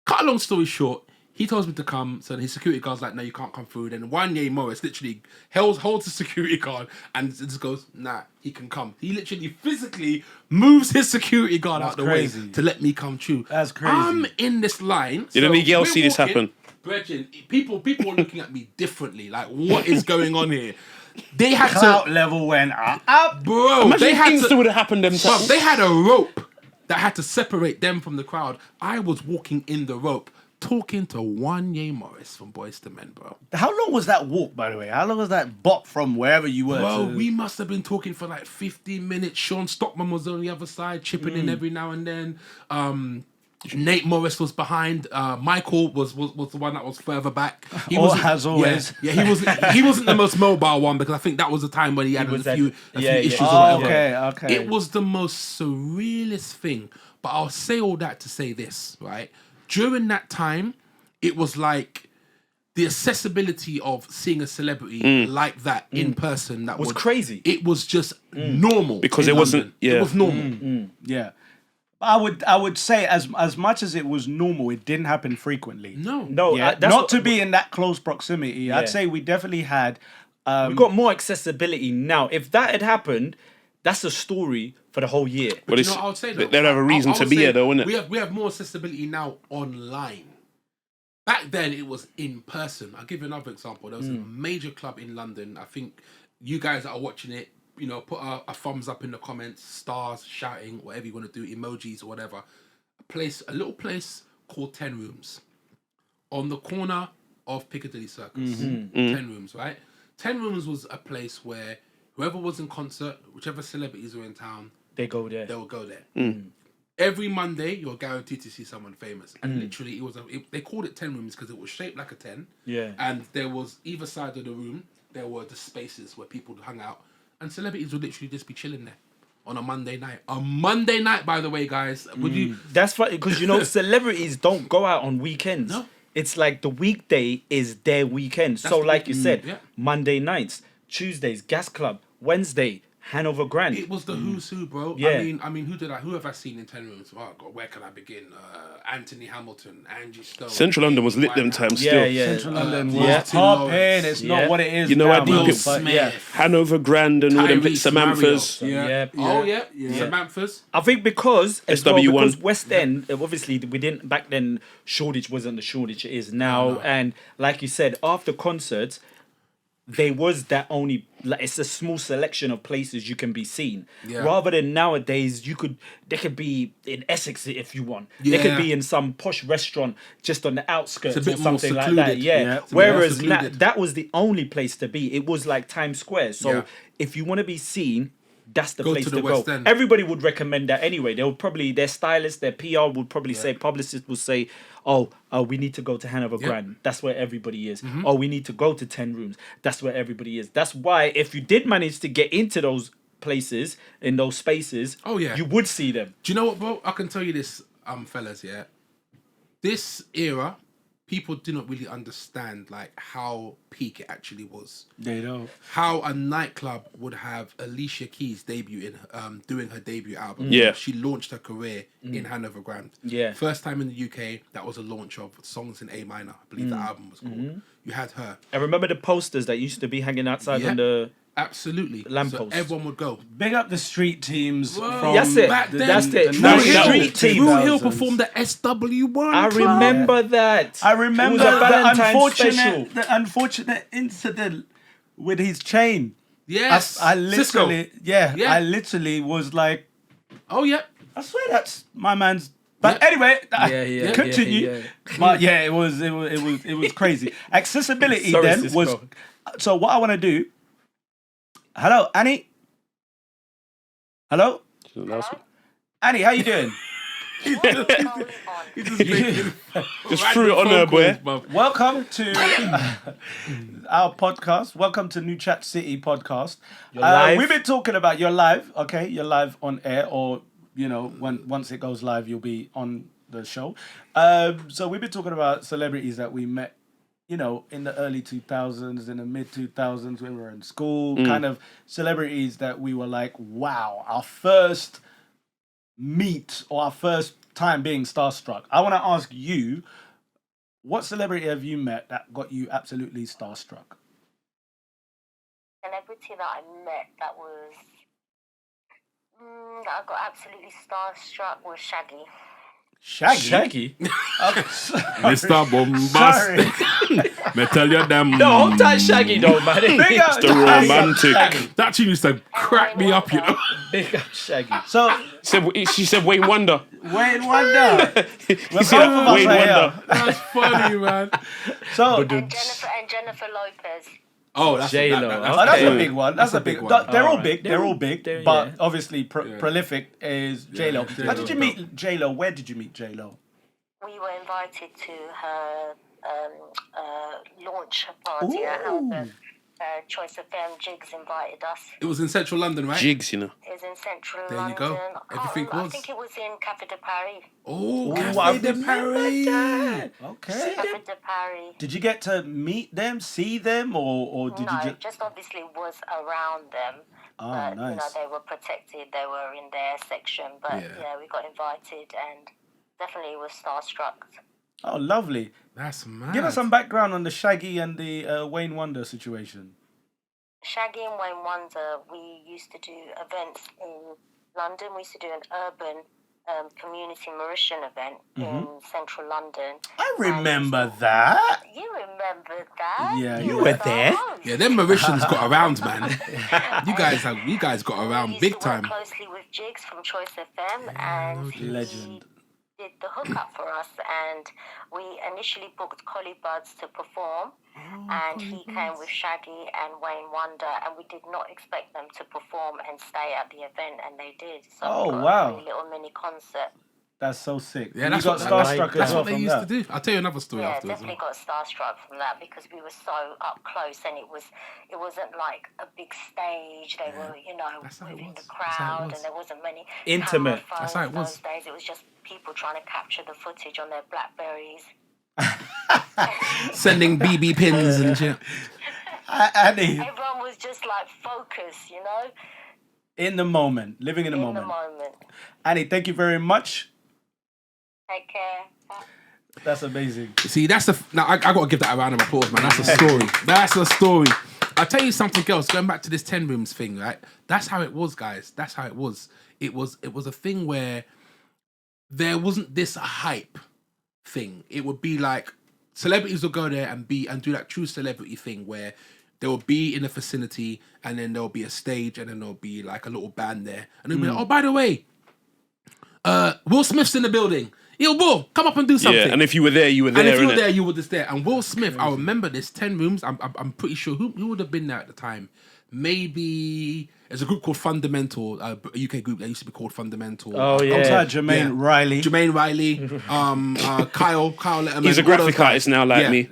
Cut a long story short, he tells me to come. So his security guard's like, no, you can't come through. Then Wanye Morris literally holds the security guard and just goes, nah, he can come. He literally physically moves his security guard out the crazy. way to let me come through. That's crazy. I'm in this line. Did any girls we're see this walking, happen? Brethren, people are looking at me differently. Like, what is going on here? They had Clout to, level went up. bro. Imagine They if had Insta to. would have happened them Bruv, times. they had a rope that had to separate them from the crowd. I was walking in the rope, talking to Wanye Morris from Boyz II Men, bro. How long was that walk, by the way? How long was that bop from wherever you were? Bro, to... we must have been talking for like 15 minutes. Sean Stockman was on the other side, chipping in every now and then. Nate Morris was behind. Michael was the one that was further back. He Oh, wasn't- as always. Yeah, he wasn't the most mobile one, because I think that was the time when he had was a at- few yeah. issues or Oh, whatever. okay. It was the most surrealist thing. But I'll say all that to say this, right? During that time, it was like the accessibility of seeing a celebrity like that in person that Was crazy. It was just normal. Because in it wasn't- London. yeah. It was normal. Yeah. I would say as much as it was normal, it didn't happen frequently. No, Yeah, that's not what- to be in that close proximity. Yeah. I'd say we definitely had. We've got more accessibility now. If that had happened, that's a story for the whole year. Well, You it's, know what I would say though? they'd have a reason I to would be say here, though, wouldn't We it? have more accessibility now online. Back then, it was in person. I'll give you another example. There was a major club in London. I think you guys that are watching it, you know, put a thumbs up in the comments, stars, shouting, whatever you want to do, emojis or whatever. A little place called 10 Rooms on the corner of Piccadilly Circus. 10 Rooms, right? 10 Rooms was a place where whoever was in concert, whichever celebrities were in town, They go there. they will go there. Every Monday, you're guaranteed to see someone famous. And literally, they called it 10 Rooms because it was shaped like a 10. Yeah. And there was either side of the room, there were the spaces where people hung out. And celebrities would literally just be chilling there on a Monday night. A Monday night, by the way, guys. Would you? That's funny because celebrities don't go out on weekends. No. It's like the weekday is their weekend. So, the like you said, yeah. Monday nights, Tuesdays, Gas Club, Wednesday, Hanover Grand. It was the who's who, bro. Yeah. I mean, who have I seen in 10 rooms? Oh God, where can I begin? Anthony Hamilton, Angie Stone. Central London was lit them times Yeah, still. yeah. Central London was yeah. popping. It's Yeah. not what it is You know, now, I deep man, it- but yeah. Hanover Grand and all them Tyrese, Samantha's. Mario. Yeah. Oh yeah. Samantha's. I think because as well, SW1. because West End, obviously we didn't back then. Shoreditch wasn't the Shoreditch it is now, and like you said, after concerts, there was that only like it's a small selection of places you can be seen. Yeah. Rather than nowadays, they could be in Essex if you want. They could Yeah. be in some posh restaurant just on the outskirts It's a or bit more something like that. secluded. Yeah. Yeah, it's a bit more Whereas secluded. that was the only place to be. It was like Times Square. So Yeah. if you want to be seen, that's the Go place to to, the go. West End. Everybody would recommend that anyway. They would probably their stylist, their PR would probably say, publicist would say, "Oh, we need to go to Hanover Grand. That's where everybody is. Mm-hmm. Oh, we need to go to 10 Rooms. That's where everybody is." That's why if you did manage to get into those places in those spaces, Oh, yeah. you would see them. Do you know what, bro? I can tell you this, fellas. Yeah, this era, people do not really understand like how peak it actually was. They don't. How a nightclub would have Alicia Keys debut in doing her debut album. Yeah. She launched her career in Hanover Grand. Yeah. First time in the UK, that was a launch of Songs in A Minor. I believe the album was called. You had her. I remember the posters that used to be hanging outside Yeah. on the. Absolutely. Lamppost. So everyone would go. Big up the street teams from That's it. back then, That's it. the True now- Street team. Will Hill 2000s. performed the SW1 I Club. remember that. I remember it was a the Valentine's special. unfortunate incident with his chain. Yes. I Cisco. literally, Yeah. I literally was like, Oh, yeah. I swear that's my man's. But anyway, yeah, continue. yeah. But yeah, it was crazy. Accessibility Sorry, then Cisco. was. So what I want to do. Hello, Annie. Hello, Annie. How you doing? Just threw it on her, boy. Welcome to our podcast. Welcome to New Chat City podcast. live. We've been talking about you're live, okay? You're live on air, or once it goes live, you'll be on the show. So we've been talking about celebrities that we met, in the early 2000s, in the mid 2000s, when we were in school. Kind of celebrities that we were like, wow, our first meet or our first time being starstruck. I want to ask you, what celebrity have you met that got you absolutely starstruck? Celebrity that I met that was that I got absolutely starstruck was Shaggy. Shaggy. Mr. Bombastic. Me tell you them. No, hold tight, Shaggy, though, man. Big up, The romantic. Shaggy. That tune used to crack me up, you know. Big up, Shaggy. So She said Wayne Wonder. Wayne Wonder. He Well, said both of us Wayne are Wonder. here. That's funny, man. So And Jennifer Lopez. Oh, that's J-Lo, that's- oh, that's a Okay. big one. That's a big one. They're all big. They're all big. They're- But yeah. obviously, prolific is J Lo. J-Lo How did you dope. meet J Lo? Where did you meet J Lo? We were invited to her launch party at Albert. Choice FM Jigs invited us. It was in central London, right? Jigs, you know. It was in central There you London. go. I can't Everything remember. was. I think it was in Café de Paris. Oh, I Café de remember Paris. Okay. Café de Paris. Did you get to meet them, see them, or did No, you just? just obviously was around them. Oh, But, nice. they were protected. They were in their section. But, Yeah. we got invited and definitely was starstruck. Oh, lovely. That's mad. Give us some background on the Shaggy and the Wayne Wonder situation. Shaggy and Wayne Wonder, we used to do events in London. We used to do an urban community Mauritian event in central London. I remember that. You remember that? Yeah, you you were were the there. host. Yeah, them Mauritians got around, man. You guys got We around used big to work time. closely with Jigs from Choice FM, and he Legend. did the hookup for us. And we initially booked Collie Buds to perform, and he came with Shaggy and Wayne Wonder, and we did not expect them to perform and stay at the event, and they did. So Oh, we got wow. a free little mini concert. That's so sick. Yeah, You that's got what starstruck that's as well what they from used that. to do. I'll tell you another story Yeah, afterwards. definitely got starstruck from that because we were so up close, and it wasn't like a big stage. They were, That's how it within the was. That's how it crowd, was. and there wasn't many Intimate. camera That's how it phones was. those days. It was just people trying to capture the footage on their Blackberries. Sending BB pins and shit. Annie. Everyone was just like focused, In the moment, living in the in moment. the moment. Annie, thank you very much. Take care. That's amazing. See, now I got to give that a round of applause, man. That's a story. That's a story. I'll tell you something else. Going back to this 10 rooms thing, right? That's how it was, guys. That's how it was. It was a thing where there wasn't this hype thing. It would be like celebrities will go there and do that true celebrity thing where they will be in a vicinity and then there'll be a stage and then there'll be like a little band there. And they'll be like, oh, by the way, Will Smith's in the building. Yo, Will, come up and do something. Yeah, and if you were there, you were there. And if you were innit? there, you were just there. And Will Smith, I remember this 10 rooms. I'm pretty sure who would have been there at the time. Maybe there's a group called Fundamental, a UK group that used to be called Fundamental. Oh yeah. Outside Jermaine Yeah. Riley. Jermaine Riley, Kyle Letterman. He's a all graphic those guys. artist now, like Yeah. me.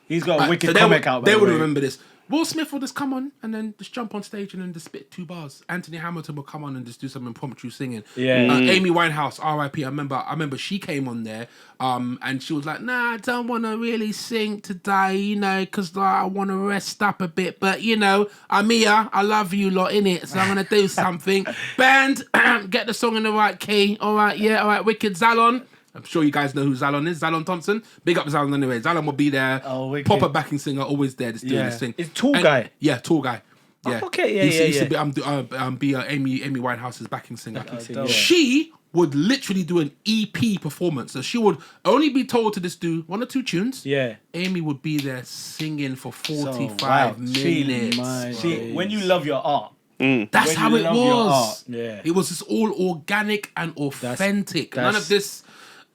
He's got a Right, wicked so comic out. By They the would way. remember this. Will Smith will just come on and then just jump on stage and then just spit 2 bars. Anthony Hamilton will come on and just do some impromptu singing. Yeah. Amy Winehouse, R.I.P. I remember she came on there, and she was like, "Nah, I don't want to really sing today, you know, because I want to rest up a bit. But you know, I'm here. I love you lot in it, so I'm gonna do something. Band, get the song in the right key. All right, yeah, all right. Wicked Zalon." I'm sure you guys know who Zalon is. Zalon Thompson. Big up Zalon anyway. Zalon will be there. Oh, wicked. Proper backing singer, always there, just doing Yeah. this thing. Is tall guy? Yeah, tall guy. Yeah. Oh, okay, yeah, He used yeah, to be Amy Winehouse's backing singer. singer. She would literally do an EP performance. So she would only be told to just do 1 or 2 tunes. Yeah. Amy would be there singing for 45 wow. minutes. See, when you love your art, That's when how you it love your art, was. yeah. It was just all organic and authentic. None of this,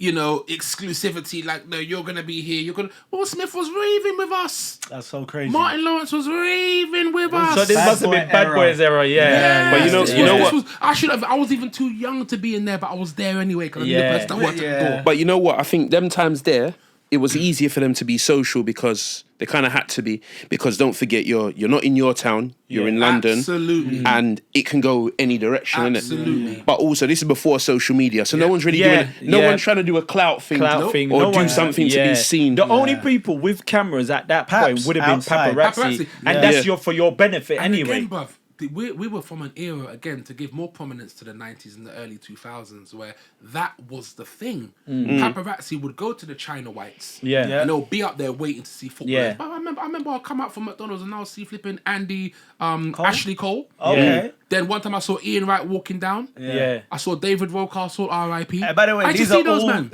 you know, exclusivity. Like, no, you're gonna be here. You're gonna. Will Smith was raving with us. that's so crazy. Martin Lawrence was raving with us. So this Bad must have been Boy Bad era. Boys era, yeah. But you know- This you know was- what? this was- I was even too young to be in there, but I was there anyway because I knew the Yeah. person that worked at the Yeah. door. But you know what? I think them times there, it was easier for them to be social because they kind of had to be. Because don't forget, you're not in your town. You're in London. Absolutely. And it can go any direction, innit? Absolutely. But also, this is before social media, so no one's really Yeah, doing. No yeah. one's trying to do a clout thing, Clout thing. or No do one- something to yeah. be seen. The only people with cameras at that point Paps, would have been outside. paparazzi, Paparazzi, and yeah. that's for your benefit And anyway. again, bruv, we were from an era, again, to give more prominence to the 90s and the early 2000s, where that was the thing. Paparazzi would go to the China Whites. Yeah. Yeah. And they'll be up there waiting to see footballers. Yeah. But I remember I'll come out from McDonald's and I'll see flipping Andy, Ashley Cole. Okay. Then one time I saw Ian Wright walking down. Yeah. I saw David Rocastle, R.I.P. By the way, I these just are see those all man.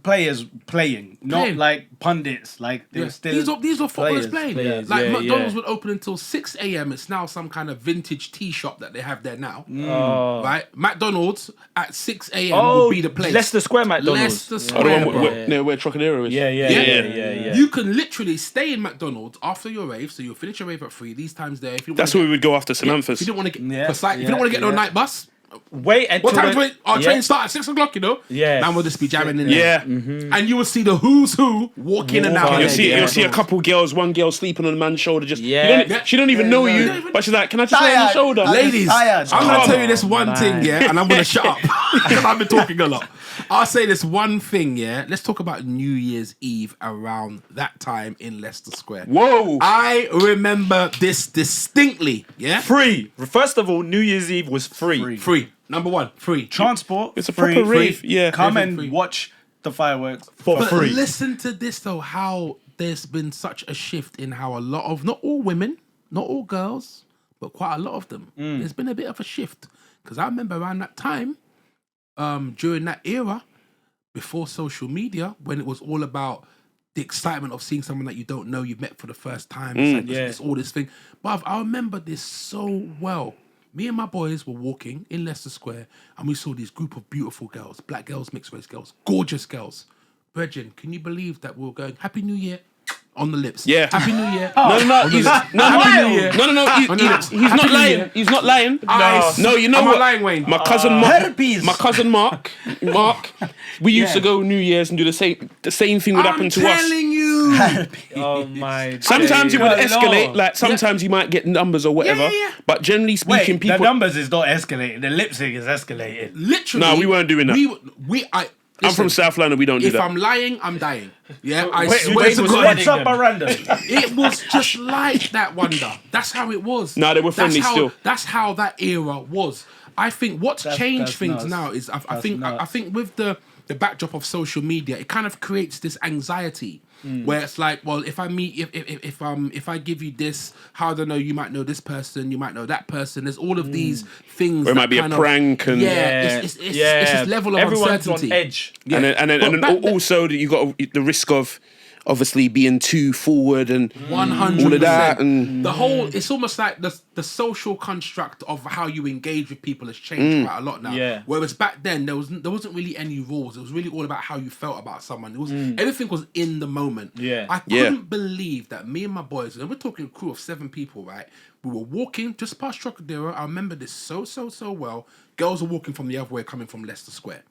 players playing, not Playing. like pundits. Like they're Yeah. still These are footballers playing. players, Like yeah, McDonald's yeah. would open until 6 a.m. It's now some kind of vintage tea shop that they have there now. Oh. Right? McDonald's at 6 a.m. Oh, would be the place. Leicester Square McDonald's. Leicester Oh, the Square. one bro. where Trocadero is. Yeah, yeah, Yeah. yeah, yeah, yeah. You can literally stay in McDonald's after your rave, so you'll finish your rave at 3. These times there, if you That's wanna where we would go after get, Samantha's. if you don't want to get Yeah, if you yeah, don't want to get no yeah. night bus. Wait until What time the- our yeah. train start at 6 o'clock? You know. Yeah. Man will just be jamming in Yeah. there. And you will see the who's who walk in and Walk out. on, of You'll there. see, Yeah. you'll see a couple girls, one girl sleeping on a man's shoulder. Just Yeah. you don't, she don't even know you, but she's like, "Can I just lay on your Tired. shoulder?" Ladies, Tired. I'm gonna Come tell you this one man. thing, yeah, and I'm gonna shut up because I've been talking a lot. I'll say this one thing, yeah. Let's talk about New Year's Eve around that time in Leicester Square. Whoa! I remember this distinctly, yeah. Free. First of all, New Year's Eve was free. Free. Number one, free. transport. It's a free, proper rave, free. yeah. Come Everything and free. watch the fireworks For But free. listen to this though, how there's been such a shift in how a lot of, not all women, not all girls, but quite a lot of them. There's been a bit of a shift. Because I remember around that time, during that era, before social media, when it was all about the excitement of seeing someone that you don't know, you've met for the first time, it's like yeah. it's all this thing. But I remember this so well. Me and my boys were walking in Leicester Square and we saw this group of beautiful girls, black girls, mixed race girls, gorgeous girls. Virgin, can you believe that we were going, Happy New Year on the lips? Yeah. Happy New Year. No, he's Happy New Year. no. On the lips. He's Happy not New lying. Year. He's not lying. Nice. No, you know I'm what? not lying, Wayne. My cousin Mark. herpes. My cousin Mark. We used to go New Year's and do the same thing would happen I'm to us. telling you. Oh my. Sometimes it would Good escalate. Lord. Like sometimes you might get numbers or whatever. yeah. But generally Wait, speaking, the people. numbers is not escalating. The lip sync is escalating. Literally. No, we weren't doing that. We I'm from South London. We don't do If that. I'm lying, I'm dying. Yeah, I Wait, swear wait, to was God. wedding What's up, them. Miranda? It was just like that, Wonder. That's how it was. Nah, they were friendly still. That's how that era was. I think what's changed that's things nuts. now is I That's think nuts. with the backdrop of social media, it kind of creates this anxiety where it's like, well, if I meet if I give you this, how do I know you might know this person, you might know that person. There's all of these things. Or it that might be a kind of- prank and it's this level of Everyone's uncertainty. on edge. Yeah. and then But back then- also that you got the risk of obviously being too forward and 100%. all of that and The whole, it's almost like the social construct of how you engage with people has changed quite a lot now. Yeah. Whereas back then there wasn't really any rules. It was really all about how you felt about someone. It was everything was in the moment. Yeah. I Yeah. couldn't believe that me and my boys, and we're talking a crew of 7 people, right? We were walking just past Trocadero. I remember this so well. Girls were walking from the other way, coming from Leicester Square.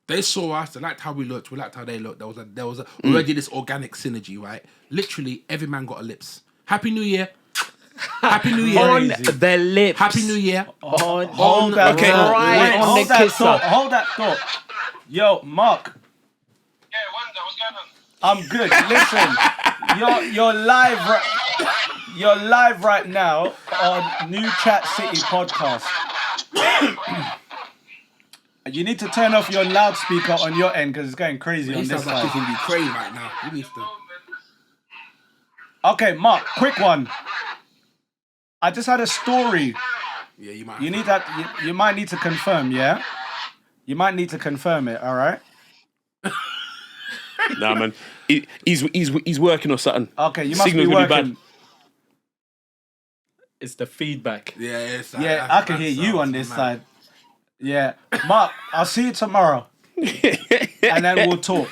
They saw us. They liked how we looked. We liked how they looked. There was already this organic synergy, right? Literally, every man got a lips. Happy New Year. Happy New Year. On their lips. Happy New Year. On Hold that Okay. thought. Right on hold the that kisser. thought. Hold that thought. Yo, Mark. Yeah, Wanda, what's going on? I'm good. Listen, you're live right now on New Chat City podcast. You need to turn off your loudspeaker on your end because it's going crazy He on this sounds like he's side. in Ukraine right now. He needs to. Okay, Mark, quick one. I just had a story. Yeah, you might. You need that. You might need to confirm. Yeah, you might need to confirm it. All right. nah man, he's working or something. Okay, you must Signal's be really working. bad. It's the feedback. Yeah, it's Yeah, I can hear you on this side. Yeah, Mark, I'll see you tomorrow, and then we'll talk.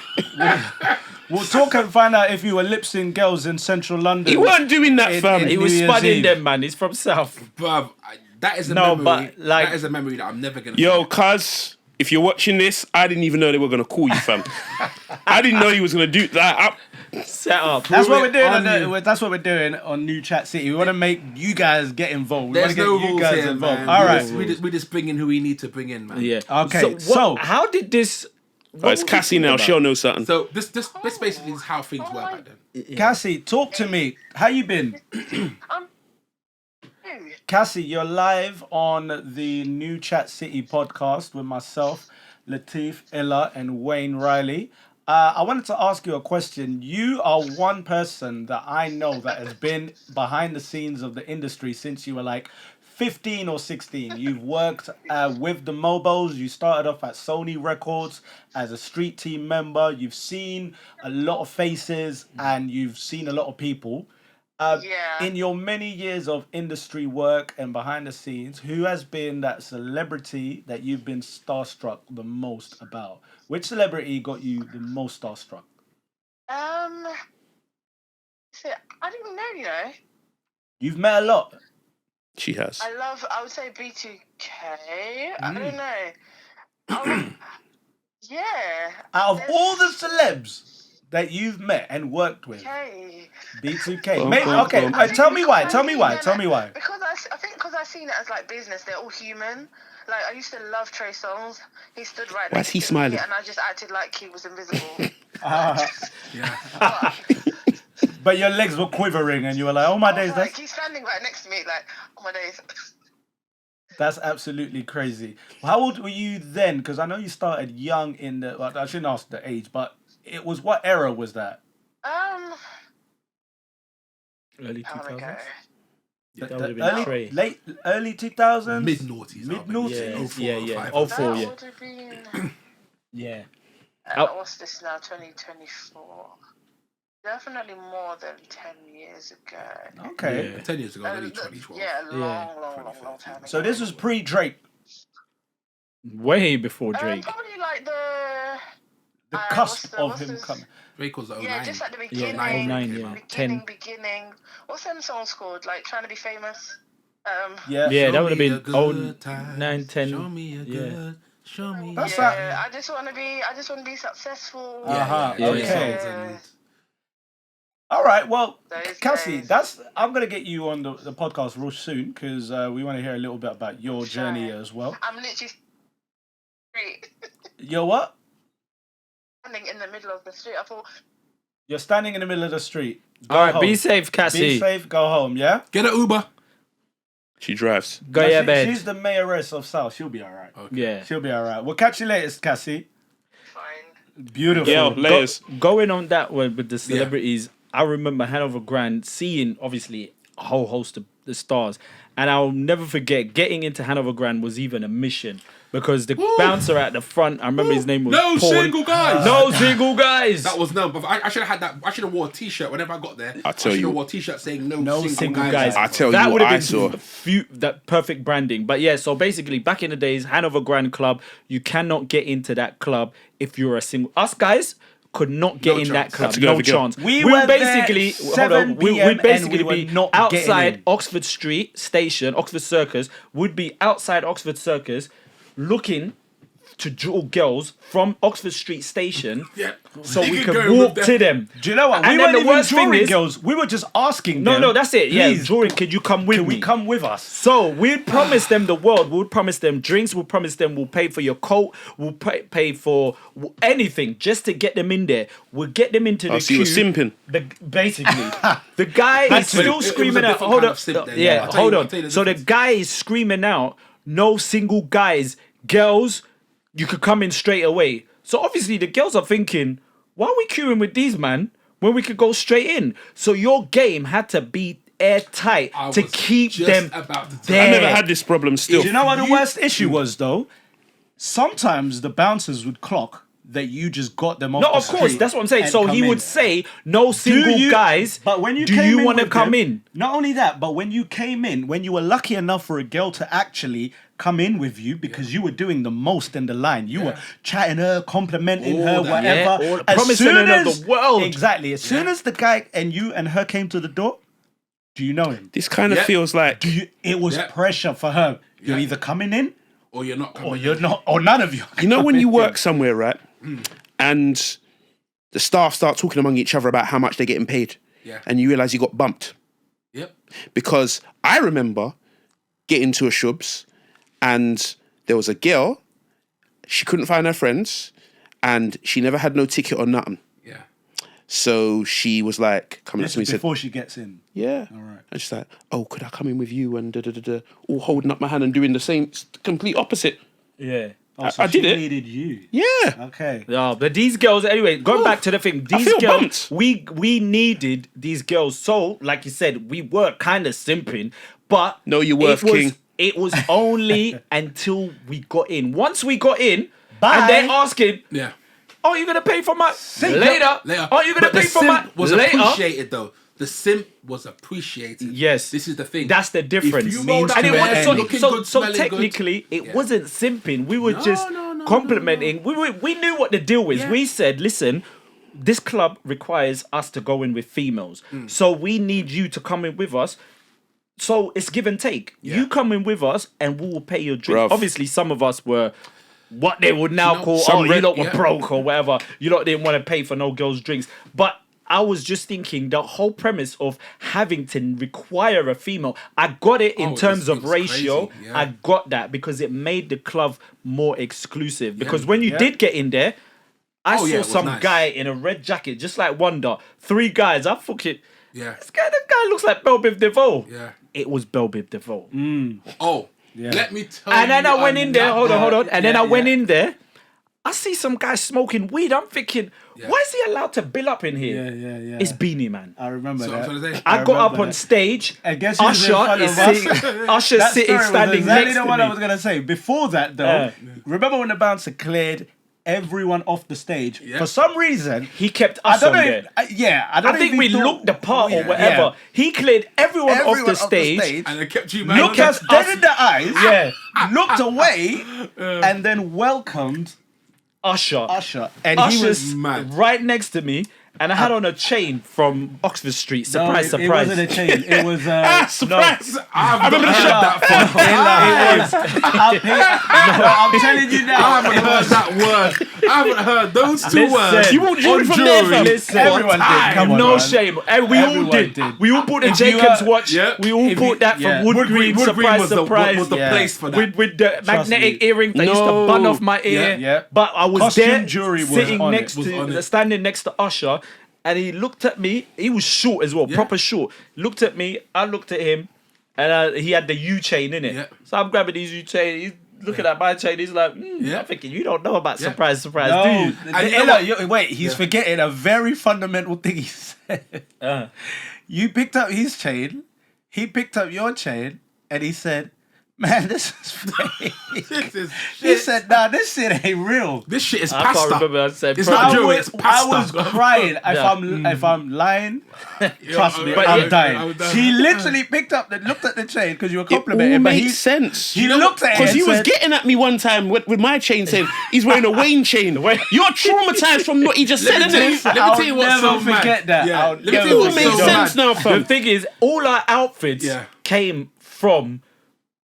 We'll talk and find out if you were lip sync girls in Central London. He weren't doing that, In- fam. in- He was New Year's spudding Eve. them, man. He's from South. Bruv, that is a No, memory. but, like- that is a memory that I'm never gonna. Yo, forget. cuz, if you're watching this, I didn't even know they were gonna call you, fam. I didn't know he was gonna do that. Set up. That's what Threw we're it doing. on you. That's what we're doing on New Chat City. We want to make you guys get involved. We There's want to no get you rules guys here, involved. man. All right. We just bring in who we need to bring in, man. Yeah. Okay, So, so- how did this? Oh, it's Cassie now. She'll know something. So this basically is how things were back then. Cassie, talk to me. How you been? Cassie, you're live on the New Chat City podcast with myself, Latif, Ella, and Wayne Riley. I wanted to ask you a question. You are one person that I know that has been behind the scenes of the industry since you were like 15 or 16. You've worked with the Mobos. You started off at Sony Records as a street team member. You've seen a lot of faces and you've seen a lot of people. Yeah. In your many years of industry work and behind the scenes, who has been that celebrity that you've been starstruck the most about? Which celebrity got you the most starstruck? So I didn't know, you know. You've met a lot. She has. I would say B2K. I don't know. Yeah. Out of There's- all the celebs that you've met and worked with, Okay. B2K. Bum, Maybe, bum, okay, bum. tell me why. Tell me why. Tell me why. Because I think because I've seen it as like business, they're all human. Like I used to love Trey Songz. He stood right Why's next he to smiling? me, and I just acted like he was invisible. Yeah. But your legs were quivering and you were like, oh my I was days, like, he's standing right next to me, like, oh my days. that's absolutely crazy. How old were you then? Because I know you started young in the, well, I shouldn't ask the age, but it was, what era was that? Early How would I 2000s. go? That would have been Trey. Early 2000s? Mid noughties. Mid-noughties? Yeah. 04, 04, yeah. That would have been. Yeah. What's this now? 2024. Definitely more than 10 years ago. Okay. Yeah. 10 years ago, only 2012. Yeah, long Yeah. time ago. So this was pre-Drake. Way before Drake. Probably like the Cusp what's of him this? coming. Drake was 09. Yeah, just at the beginning. 09, yeah. 10. Beginning. What's them songs called? Like Trying to Be Famous. Yeah. Yeah, that Show would have me been a good 09, 10. Show me a Yeah. good. Show me. That's a that- Yeah, I just want to be successful. Uh-huh, yeah. okay. Yeah. All right, well, Those Cassie, days. I'm going to get you on the podcast real soon because we want to hear a little bit about your journey Sure. as well. I'm literally street. Your what? standing in the middle of the street. I thought, You're standing in the middle of the street. Go All right, home. be safe, Cassie. Be safe, go home, yeah? Get an Uber. She drives. Go No, your she- bed. She's the mayoress of South. She'll be all right. Yeah. She'll be all right. We'll catch you later, Cassie. fine. Beautiful. Yeah, layers. Going on that one with the celebrities, I remember Hanover Grand seeing obviously a whole host of the stars, and I'll never forget getting into Hanover Grand was even a mission because the bouncer at the front, I remember his name was No Paul. single guys. No single guys. That was no, but I should have had that. I should have wore a T-shirt whenever I got there. I tell should you. have wore a T-shirt saying no, No single, single guys. guys. I tell that you would what I have saw. been that perfect branding. But yeah, so basically, back in the days, Hanover Grand Club, you cannot get into that club if you're a single. Us guys could not get No in chance. that club. Had to go No with a girl. chance. We would were basically there 7 we PM would basically and we be were not getting outside in. Oxford Street Station, Oxford Circus. Would be outside Oxford Circus, looking to draw girls from Oxford Street Station, Yeah. so You we could could go walk with to them. them. Do you know what? And We then weren't the even worst thing drawing is- girls. We were just asking No, them. no, that's it. Yeah, Please, Jordan, could you come with can me? we come with us? So we'd promise them the world. We'd promise them drinks. We'll promise them we'll pay for your coat. We'll pay for anything just to get them in there. We'll get them into the Oh, so you were queue. simping. Basically, the guy is But it still was a screaming out. different Hold kind on, of simp then, yeah, yeah. I'll tell hold you- on. I'll tell you the So the difference. guy is screaming out, "No single guys, girls, you could come in straight away." So obviously the girls are thinking, "Why are we queuing with these man when we could go straight in?" So your game had to be airtight I to was keep just them about to tell there. I never had this problem still. Do you know what the worst issue was, though? Sometimes the bouncers would clock that you just got them off No, the of course, street that's what I'm saying. and So come he in. would say, "No single guys." But when you do came you in want to with come them- in? Not only that, but when you came in, when you were lucky enough for a girl to actually come in with you because you were doing the most in the line, you were chatting her, complimenting All her, that. whatever. Yeah, all- As promising soon her as- the world. Exactly. As soon as the guy and you and her came to the door, do you know him? This kind of Yeah. feels like It was Yeah. pressure for her. You're Yeah. either coming in Or you're not coming. or you're not, or none of you. are you know when you coming work in. somewhere, right? And the staff start talking among each other about how much they're getting paid. Yeah. And you realise you got bumped. Yep. Because I remember getting to a Shubs and there was a girl, she couldn't find her friends and she never had no ticket or nothing. Yeah. So she was like coming up This to me is and said, before she gets in. yeah. All right. And she's like, oh, could I come in with you? And da-da-da-da, all holding up my hand and doing the same, complete opposite. Yeah. Oh, so I she did it. needed you. Yeah. Okay. Yeah, but these girls, anyway, going back to the thing, I these feel girls, bumped. we needed these girls. So, like you said, we were kind of simping, but No, you were, King. It was only until we got in. Once we got in, Bye. and they're asking, Yeah. "Oh, you're gonna pay for my later? Later. Oh, you're gonna But the pay for my simp was later?" appreciated though. The simp was appreciated. Yes. This is the thing. That's the difference. If you rolled And out it bare, wasn't so, looking so, good, so smelling technically, good. it wasn't simping. We were just no, complimenting. We knew what the deal was. Yeah. We said, listen, this club requires us to go in with females. Mm. So we need you to come in with us. So it's give and take. You come in with us and we will pay your drink. Bruv. Obviously, some of us were what they would now You know, call, some you lot were yeah. broke or whatever. You lot didn't want to pay for no girls' drinks. But I was just thinking the whole premise of having to require a female, I got it in Oh, terms it of was ratio. crazy, yeah. I got that because it made the club more exclusive. Because when you Yeah. did get in there, I Oh, yeah, saw it was some nice. guy in a red jacket, just like Wonder. 3 guys. I fucking Yeah. this guy looks like Bell Biv DeVoe. Yeah. It was Bell Biv DeVoe. Oh. Let me tell And then you. I went in there. Hold on. And then I went Yeah. in there. I see some guy smoking weed. I'm thinking, why is he allowed to bill up in here? Yeah. It's Beanie Man. I remember So that. I'm trying to say. I got up remember on that. stage. And guess who's in Usher front is of us? sitting. Usher That sitting, story was standing exactly next the to one me. I was gonna say. Before that, though, remember when the bouncer cleared everyone off the stage? Yeah. For some reason, He kept I us don't on know. there. I don't I think even we thought- looked the part or Yeah. whatever. Yeah. He cleared everyone, off the stage. And I kept you, man. Looked us dead in the eyes. Yeah. Looked away, and then welcomed Usher. Usher, and he Usher's was mad. right next to me. and I had on a chain from Oxford Street. Surprise, No, surprise. It wasn't a chain. It was Surprise! I've never heard that I'm telling you I now. haven't heard that word. I haven't heard those two Listen, words. you won't jewelry from there, fam. Listen, Everyone did. Come on, no man. shame. And we all Everyone did. did. We all bought the If you, Jacobs watch. yeah. We all If bought you- that yeah. from Wood Green. Surprise, was the, surprise. was the Yeah. place for that. With the magnetic me. earring that used to No. bun off my ear. Yeah. But I was Costume there, jewelry was sitting on it. next Was on to, it. standing next to Usher, and he looked at me. He was short as well, Yeah. proper short. Looked at me. I looked at him, and he had the U chain in it. Yeah. So I'm grabbing his U chain. He's looking at my chain. He's like, Yeah. I'm thinking, you don't know about Yeah. surprise, surprise, No, do you? And you know what? wait, he's forgetting a very fundamental thing he said. You picked up his chain, he picked up your chain, and he said, "Man, this is fake." This is He shit. said, "Nah, this shit ain't real." This shit is I pasta. can't remember. I said, It's bro, not I jewelry, was, it's pasta. I was crying. Yeah. If I'm lying, trust me, But I'm yeah, dying. I'm dying. He literally picked up, looked at the chain because you were It all complimenting, but makes sense. he looked at it Because and he was said, getting at me one time with my chain saying he's wearing a Wayne chain. You're traumatized from what he just said, Let me isn't tell it? you- I'll tell you what's never so mad. forget that. Yeah. I'll Let me never tell you It all what's makes so sense mad. now, The fam. thing is, all our outfits Yeah. came from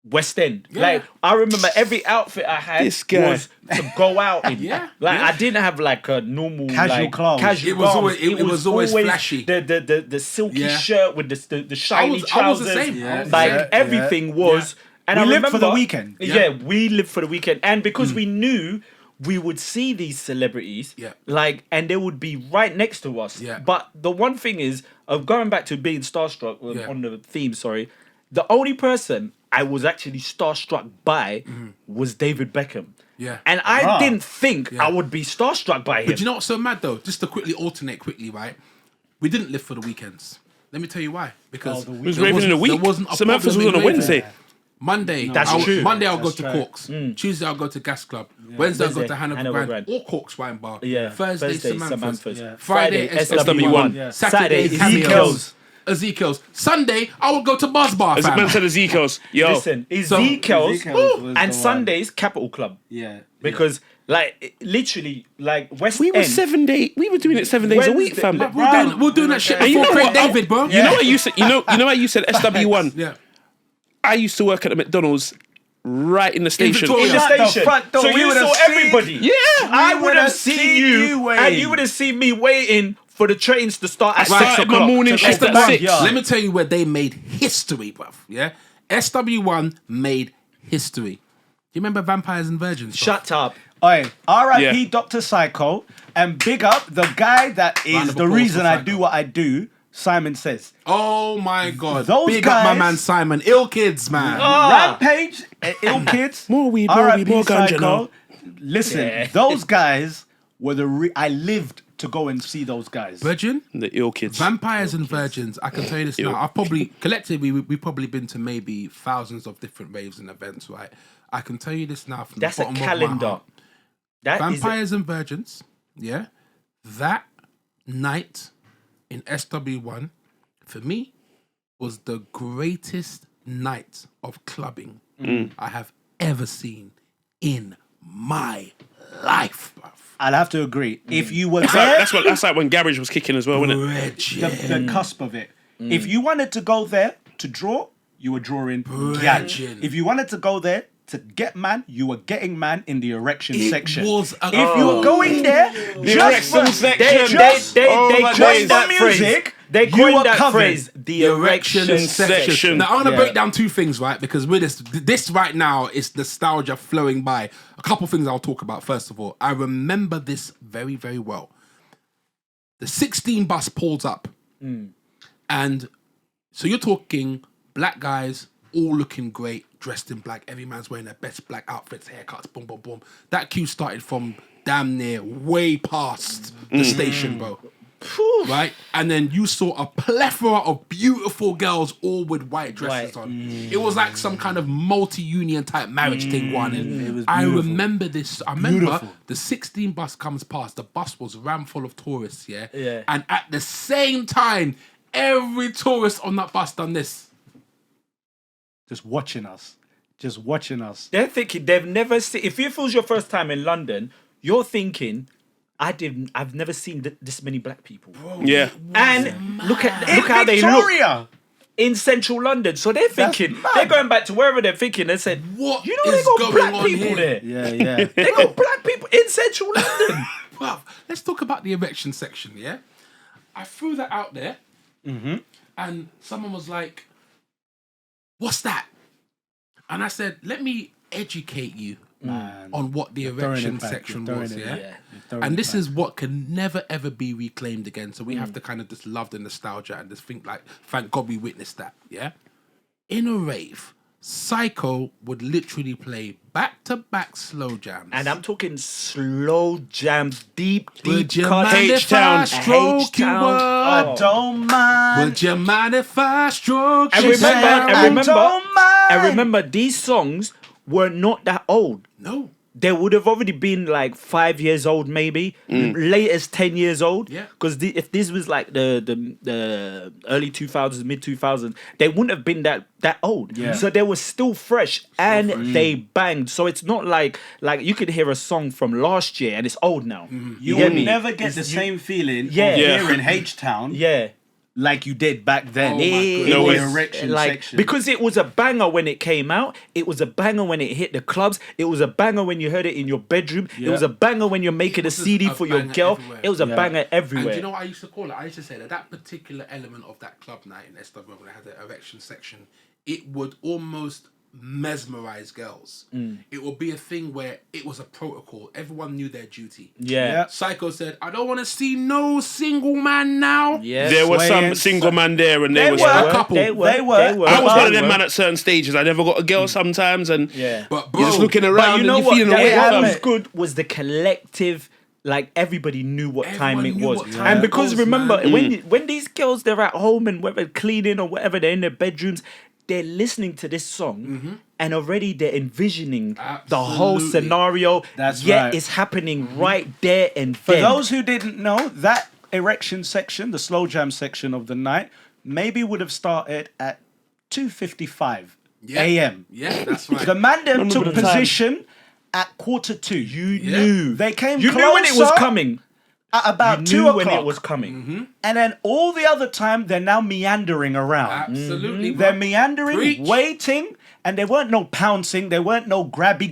West End. Like I remember every outfit I had This guy. was to go out in. Yeah, Like yeah. I didn't have like a normal Casual like, clothes. Casual It was clothes. always- it was always flashy. The silky Yeah. shirt with the shiny I was the trousers. same. I was the Like same. everything was. And We I lived for the remember- weekend. Yeah, we lived for the weekend, and because we knew we would see these celebrities, Yeah. like, and they would be right next to us. Yeah. But the one thing is, of going back to being starstruck Yeah. on the theme, sorry, the only person I was actually starstruck by was David Beckham. Yeah. And I Ah. didn't think Yeah. I would be starstruck by him. But you know what's so mad though? Just to quickly alternate quickly, right? We didn't live for the weekends. Let me tell you why. Because the there It was raving in a week. There wasn't a Samantha's problem was on a in raving. Wednesday. Monday, That's true. Monday I'll go That's to right. Corks. Tuesday I'll go to Gas Club. Wednesday I'll go Wednesday, to Hanover Hanover Grand Grand. or Corks Wine Bar. Yeah. Thursday, Samantha's. Samantha's. Yeah. Friday, SW1. SW1. Yeah. Saturday, Saturday, Cameos. Ezekiel's. Ezekiel's. Sunday, I will go to Buzz Bar, As a fam. man said, Ezekiel's. Yo, Listen, So- Ezekiel's, Ezekiel's was the and one. Sundays Capital Club. Yeah. Because literally like West we were End. 7 days. We were doing it 7 days a week, Wednesday- fam. We're doing that shit And you before know Craig what? David, bro. You know what you said? You know how you said SW1. Yeah. I used to work at the McDonald's right in the station. Victoria. in the Shut the station. front door. So We you would've saw seen- everybody. Yeah, I we would have would've seen seen you, you and waiting. you would have seen me waiting for the trains to start at I 6 started my o'clock. morning to shift go at to work. 6. Yeah. Let me tell you where they made history, bruv. Yeah? SW1 made history. Do you remember Vampires and Virgins? bruv? Shut up. Oi, R.I.P. Yeah. Dr. Psycho, and big up the guy that Round is of the applause reason for I Psycho. do what I do. Simon Says. Oh my god. Those Big up my guys- man Simon. Ill Kids, man. Rampage, Ill Kids, More weed, more R.I.P. weed, more ganja now. Listen, Yeah. those guys were I lived to go and see those guys. Virgin? The ill kids. Vampires and Virgins, I can tell you this now. I've probably, collectively, we've probably been to maybe thousands of different raves and events, right? I can tell you this now from That's the a bottom of my calendar. heart. That is a- Vampires and Virgins, yeah? That night in SW1, for me, was the greatest night of clubbing I have ever seen in my life, bruv. I'll have to agree. If you were That's there, that's like when Garage was kicking as well, wasn't it? Virgin. the cusp of it. If you wanted to go there to draw, you were drawing gal. Virgin. If you wanted to go there to get man, you were getting man in the erection It section. was a- If you were going there, just erection for, section. They Oh my coined days. that Just phrase. for music, They you coined were that covered. phrase. The erection section. Now I'm gonna Yeah. break down two things, right? Because with this right now is nostalgia flowing by. A couple things I'll talk about. First of all, I remember this very, very well. The 16 bus pulls up, and so you're talking black guys all looking great, dressed in black. Every man's wearing their best black outfits, haircuts, boom, boom, boom. That queue started from damn near way past the station, bro. Right? And then you saw a plethora of beautiful girls all with white dresses White. on. It was like some kind of multi-union type marriage thing going on. It was I beautiful. remember this. I remember Beautiful. the 16 bus comes past. The bus was rammed full of tourists, yeah? Yeah. And at the same time, every tourist on that bus done this. just watching us. Just watching us. They're thinking they've never seen. If it was your first time in London, you're thinking I've never seen this many black people. Yeah. And look how In they look Victoria. in central London. So they're thinking, mad. they're going back to wherever they're thinking. They said, What you know they is got going black on people here? there. Yeah. They got black people in central London. Bruv, let's talk about the erection section, yeah? I threw that out there, and someone was like, what's that? And I said, let me educate you on what the erection section was, yeah? And this is what can never ever be reclaimed again. So we have to kind of just love the nostalgia and just think like, thank God we witnessed that, yeah? In a rave, Psycho would literally play back-to-back slow jams. And I'm talking slow jams, deep Would you cuts. mind if I H-Town. stroke you H-Town. up? I don't mind. Would you mind if I stroke And you remember, up? and remember, these songs were not that old. No. They would have already been like 5 years old, maybe latest 10 years old. Yeah. Because if this was like the early 2000s, mid 2000s, they wouldn't have been that old. Yeah. So they were still fresh and they banged. So it's not like you could hear a song from last year and it's old now. You get will me? never get the same feeling Yeah. of Yeah. hearing H-Town Yeah. like you did back then. Oh my in goodness. the It was erection like section. because it was a banger when it came out. It was a banger when it hit the clubs. It was a banger when you heard it in your bedroom. It was a banger when you're making a was just CD a for your banger girl. everywhere. It was a Yeah. banger And everywhere. do you know what I used to call it? I used to say that particular element of that club night in SW when they had the erection section, it would almost mesmerize girls. It would be a thing where it was a protocol. Everyone knew their duty. yeah. Yeah. Psycho said, I don't want to see no single man now. Yeah. There was some Swaying. single man there, and they, They was were. like, a couple. They were. They were. I was one of They them were. man at certain stages. I never got a girl sometimes, and Yeah. But you're just bro, looking around But you know and you're what? feeling That away. what fam. was good was the collective. Like everybody knew what time Everyone it knew was, what time and it because was, remember man. when these girls they're at home and whether cleaning or whatever they're in their bedrooms, they're listening to this song and already they're envisioning the whole Absolutely. scenario. That's yet right. it's happening right there and For then. those who didn't know, that erection section, the slow jam section of the night, maybe would have started at 2:55 a.m. Yeah, that's right. The man them took the time. position at 1:45. you knew They came you knew when it was closer coming. at about You 2 knew o'clock. when it was coming. And then all the other time, they're now meandering around. Absolutely. They're bro. meandering, Preach. waiting, and there weren't no pouncing, there weren't no grabby.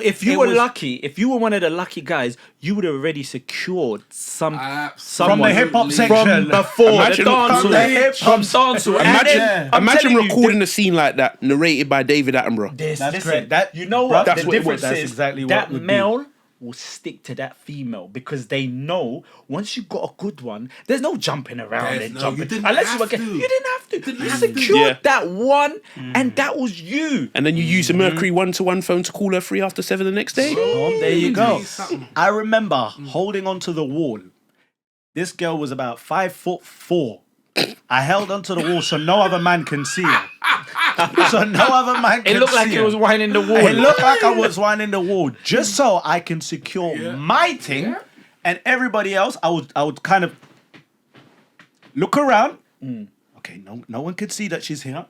If you It were was- lucky, if you were one of the lucky guys, you would have already secured From the someone hip-hop Absolutely. section. from before Imagine the from dance the hip-hop from dancehall. And Imagine, then, I'm imagine telling you, recording a scene like that, narrated by David Attenborough. This, That's listen, great. That- you know what? That's The what it difference was. That's is exactly what that it would be. male will stick to that female because they know once you got a good one, there's no jumping around There's and no- jumping. you didn't Unless you have were getting, to. you didn't have to. Didn't You have to. secured Yeah. that one, and that was you. And then you use the Mercury 1-to-1 phone to call her free after 7 the next day. There you go. Something. I remember holding onto the wall. This girl was about 5'4". I held onto the wall so no other man can see her. So no other man can It looked like see it her. was winding the wall. It looked like I was winding the wall just so I can secure my thing, and everybody else. I would kind of look around. Okay, no one could see that she's here.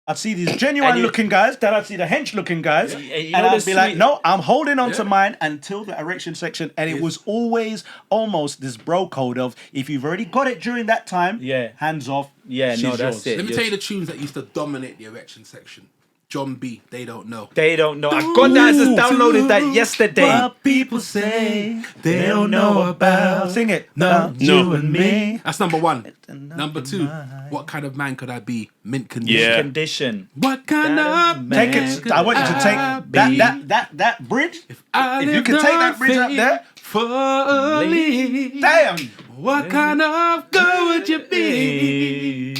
I'd see these genuine And you- looking guys, then I'd see the hench looking guys, you and know I'd the be like, sweet- no, I'm holding on to Yeah. mine until the erection section, and it was always almost this bro code of if you've already got it during that time, Yeah. hands off. Yeah, she's no, that's yours. it. Let me Yes. tell you the tunes that used to dominate the erection section. John B. They don't know. They don't know. I got that. I just downloaded that yesterday. What people say they don't know about. Sing it. No. You and me. That's number one. Number two, what kind of man could I be? Mint condition. Yeah. Condition. What kind That of man Take man it. I want you to take that bridge. If you can take that bridge up there, fully. damn. What kind of girl would you be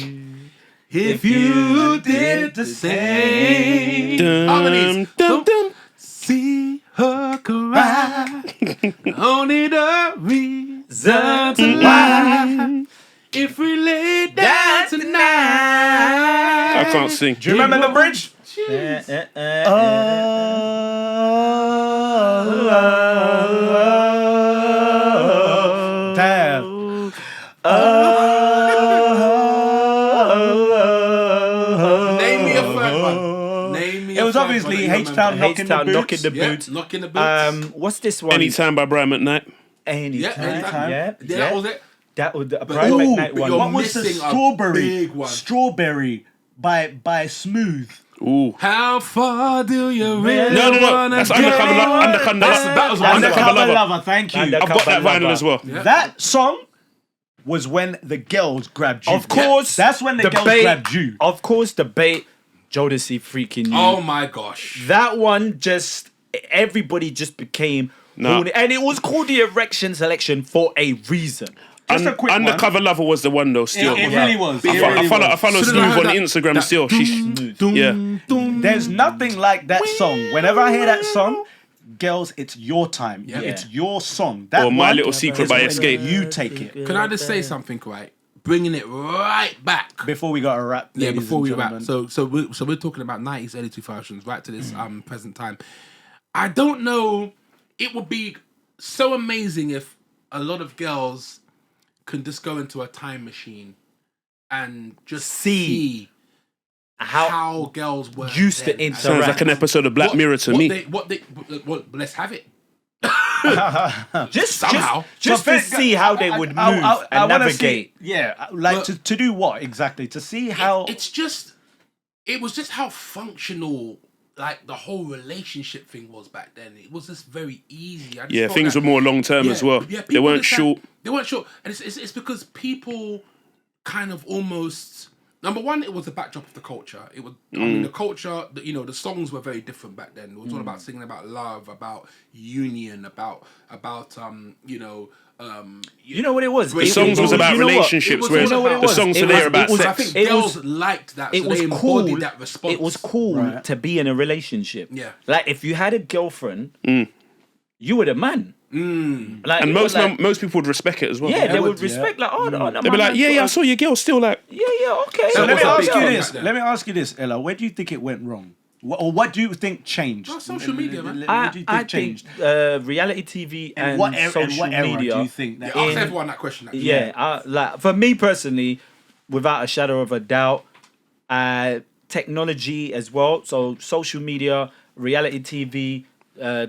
if you did the same? Harmonies. Dum, dum. See her cry. Only the reason to lie. If we lay down tonight. I can't sing. Do you remember the bridge? Damn. Name me a third one. Name me It was a third obviously one that you H-Town remember. knocking the H-Town boots. knocking the Yeah, boots. knocking the boots. What's this one? Anytime by Brian McKnight. Anytime. Anytime. Yeah. That was it. That was the But- Brian Ooh, McKnight but one. you're What was the missing a strawberry? big one. Strawberry by Smooth. Ooh. How far do you really No. wanna That's get? Undercover Lover. That was Undercover Lover. Lover. Thank you. I've got that vinyl as well. Yeah. That song was when the girls grabbed you. Of course. That's when the girls grabbed you. Of course, the bait. Jodeci freaking you. Oh my gosh. That one just, everybody just became No. horny. And it was called the Erection Selection for a reason. Just a quick one. Undercover Lover was the one though. Still, It really was. It I really follow was. Smooth Soon as I on heard that- Instagram. that Still, yeah. There's nothing like that song. Whenever I hear that song, girls, it's your time. Yeah. It's your song. That Or My one Little Secret is by when Escape. You take it. Can I just say something, right? Bringing it right back. Before we got a rap. Yeah, ladies before and we wrap. gentlemen. So we're talking about 90s, early 2000s, right to this present time. I don't know. It would be so amazing if a lot of girls can just go into a time machine and just see how girls were used to then. interact. Sounds like an episode of Black Mirror to me. Let's have it. Just Somehow. just to see how they would move and wanna navigate. Like to do what exactly? To see how. It was just how functional like the whole relationship thing was back then. It was just very easy. I just Yeah, felt things that- were more long term as well. Yeah, They people weren't understand- short. They weren't short, and it's because people kind of almost. Number one, it was the backdrop of the culture. It was, I mean, the culture. The songs were very different back then. It was all about singing about love, about union, about you know what it was? The songs was about relationships, whereas the songs today are about I sex. think girls liked that. It So was they cool. embodied that response. It was cool to be in a relationship. Yeah. Like if you had a girlfriend, you were the man. Like, And it was like, most people would respect it as well. yeah, they would respect like, oh, no, They'd be like, yeah, I saw your girl still like. yeah, okay. So let me was a ask big you thing this. back then. Let me ask you this, Ella. Where do you think it went wrong? Or what do you think changed? Oh, social media, man. What do you think I changed? think reality TV and what era, social what era media. do you think that? Ask everyone that question. Actually. Yeah, like for me personally, without a shadow of a doubt, technology as well. So social media, reality TV,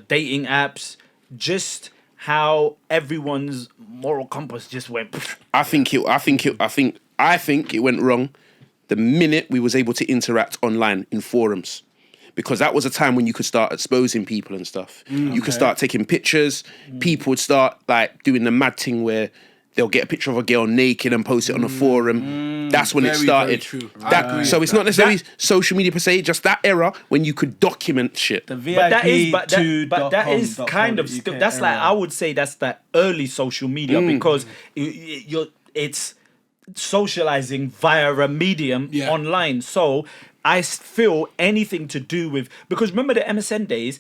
dating apps, just how everyone's moral compass just went. I think it went wrong the minute we was able to interact online in forums. Because that was a time when you could start exposing people and stuff. You could start taking pictures. People would start like doing the mad thing where they'll get a picture of a girl naked and post it on a forum. That's when it Very, started. very true. I agree So with it's that. not necessarily social media per se, just that era when you could document shit. The But that is, VIP but that is kind of still. That's like I would say that's the early social media because it's socializing via a medium Yeah. online. So I feel anything to do with because remember the MSN days,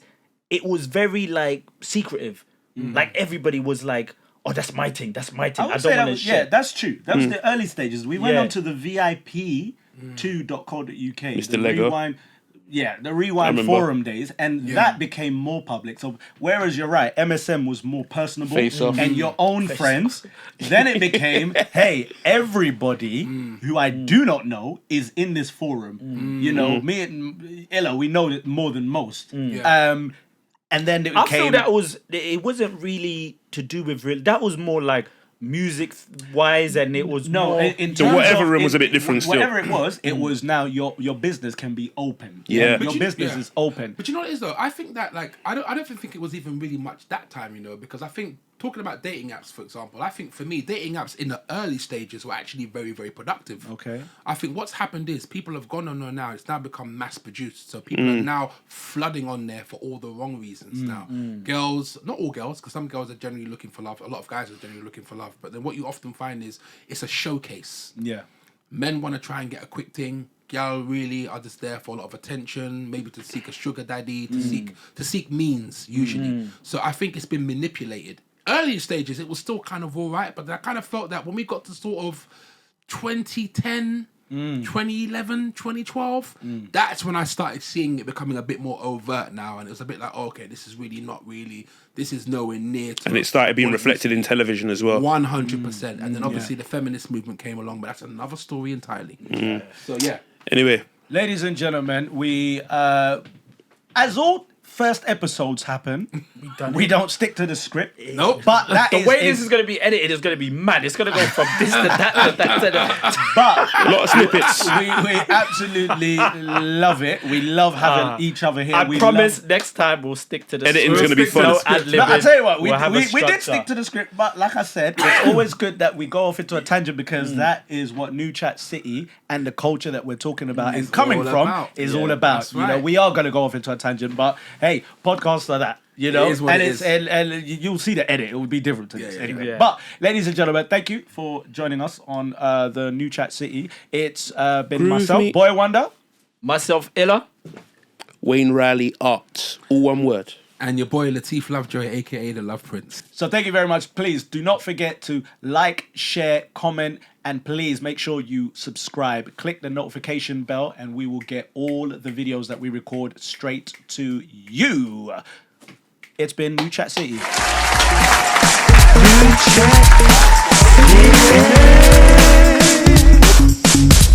it was very like secretive. Like everybody was like, "Oh, that's my thing. That's my thing. I I, would say don't that want to was, share." yeah, that's true. That was the early stages. We went Yeah. on to the VIP2.co.uk. Mr. The Lego. Rewind, the Rewind remember. forum days, and that became more public. So whereas you're right, MSN was more personable Face off. and your own friends. Then it became, hey, everybody who I do not know is in this forum. You know, me and Ella, we know it more than most. And then it I became. feel it wasn't really to do with that was more like music wise and it was No, more, in The terms whatever of- room was a bit different still. Whatever it was now your business can be open. Yeah. Your business is open. But you know what it is though? I think that like I don't even think it was even really much that time, because I think talking about dating apps, for example, I think for me dating apps in the early stages were actually very, very productive. Okay. I think what's happened is people have gone on there now. It's now become mass produced, so people are now flooding on there for all the wrong reasons. Now, girls, not all girls, because some girls are generally looking for love. A lot of guys are generally looking for love, but then what you often find is it's a showcase. Yeah. Men want to try and get a quick thing. Gal really are just there for a lot of attention, maybe to seek a sugar daddy, to seek means usually. So I think it's been manipulated. Early stages, it was still kind of all right, but I kind of felt that when we got to sort of 2010, 2011, 2012, that's when I started seeing it becoming a bit more overt now, and it was a bit like, okay, this is really not really, this is nowhere near to And it started being what it reflected in television as well. 100%. And then obviously the feminist movement came along, but that's another story entirely. So yeah. Anyway, Ladies and gentlemen, we as all first episodes happen, we don't stick to the script. Nope. But that The way this is going to be edited is going to be mad. It's going to go from this to that to that to that. But A lot of snippets. we absolutely love it. We love having each other here. I we promise love- next time we'll stick to the Editing's script. gonna be fun. No ad-libbing. No, I tell you what, we We'll have a did structure. stick to the script, but like I said, it's always good that we go off into a tangent because that is what New Chat City and the culture that we're talking about and coming all from about. is Yeah, all about. that's You know, right. we are going to go off into a tangent, but hey, podcasts are that. You know, is what and it it's is. and you'll see the edit. It will be different to this yeah, anyway. yeah. But ladies and gentlemen, thank you for joining us on the New Chat City. It's been Groove myself, me. Boy Wonder. Myself, Illa. Wayne Riley Art. All one word. And your boy Latif Lovejoy, aka the Love Prince. So thank you very much. Please do not forget to like, share, comment, and please make sure you subscribe. Click the notification bell and we will get all the videos that we record straight to you. It's been New Chat City. New Chat. Yeah.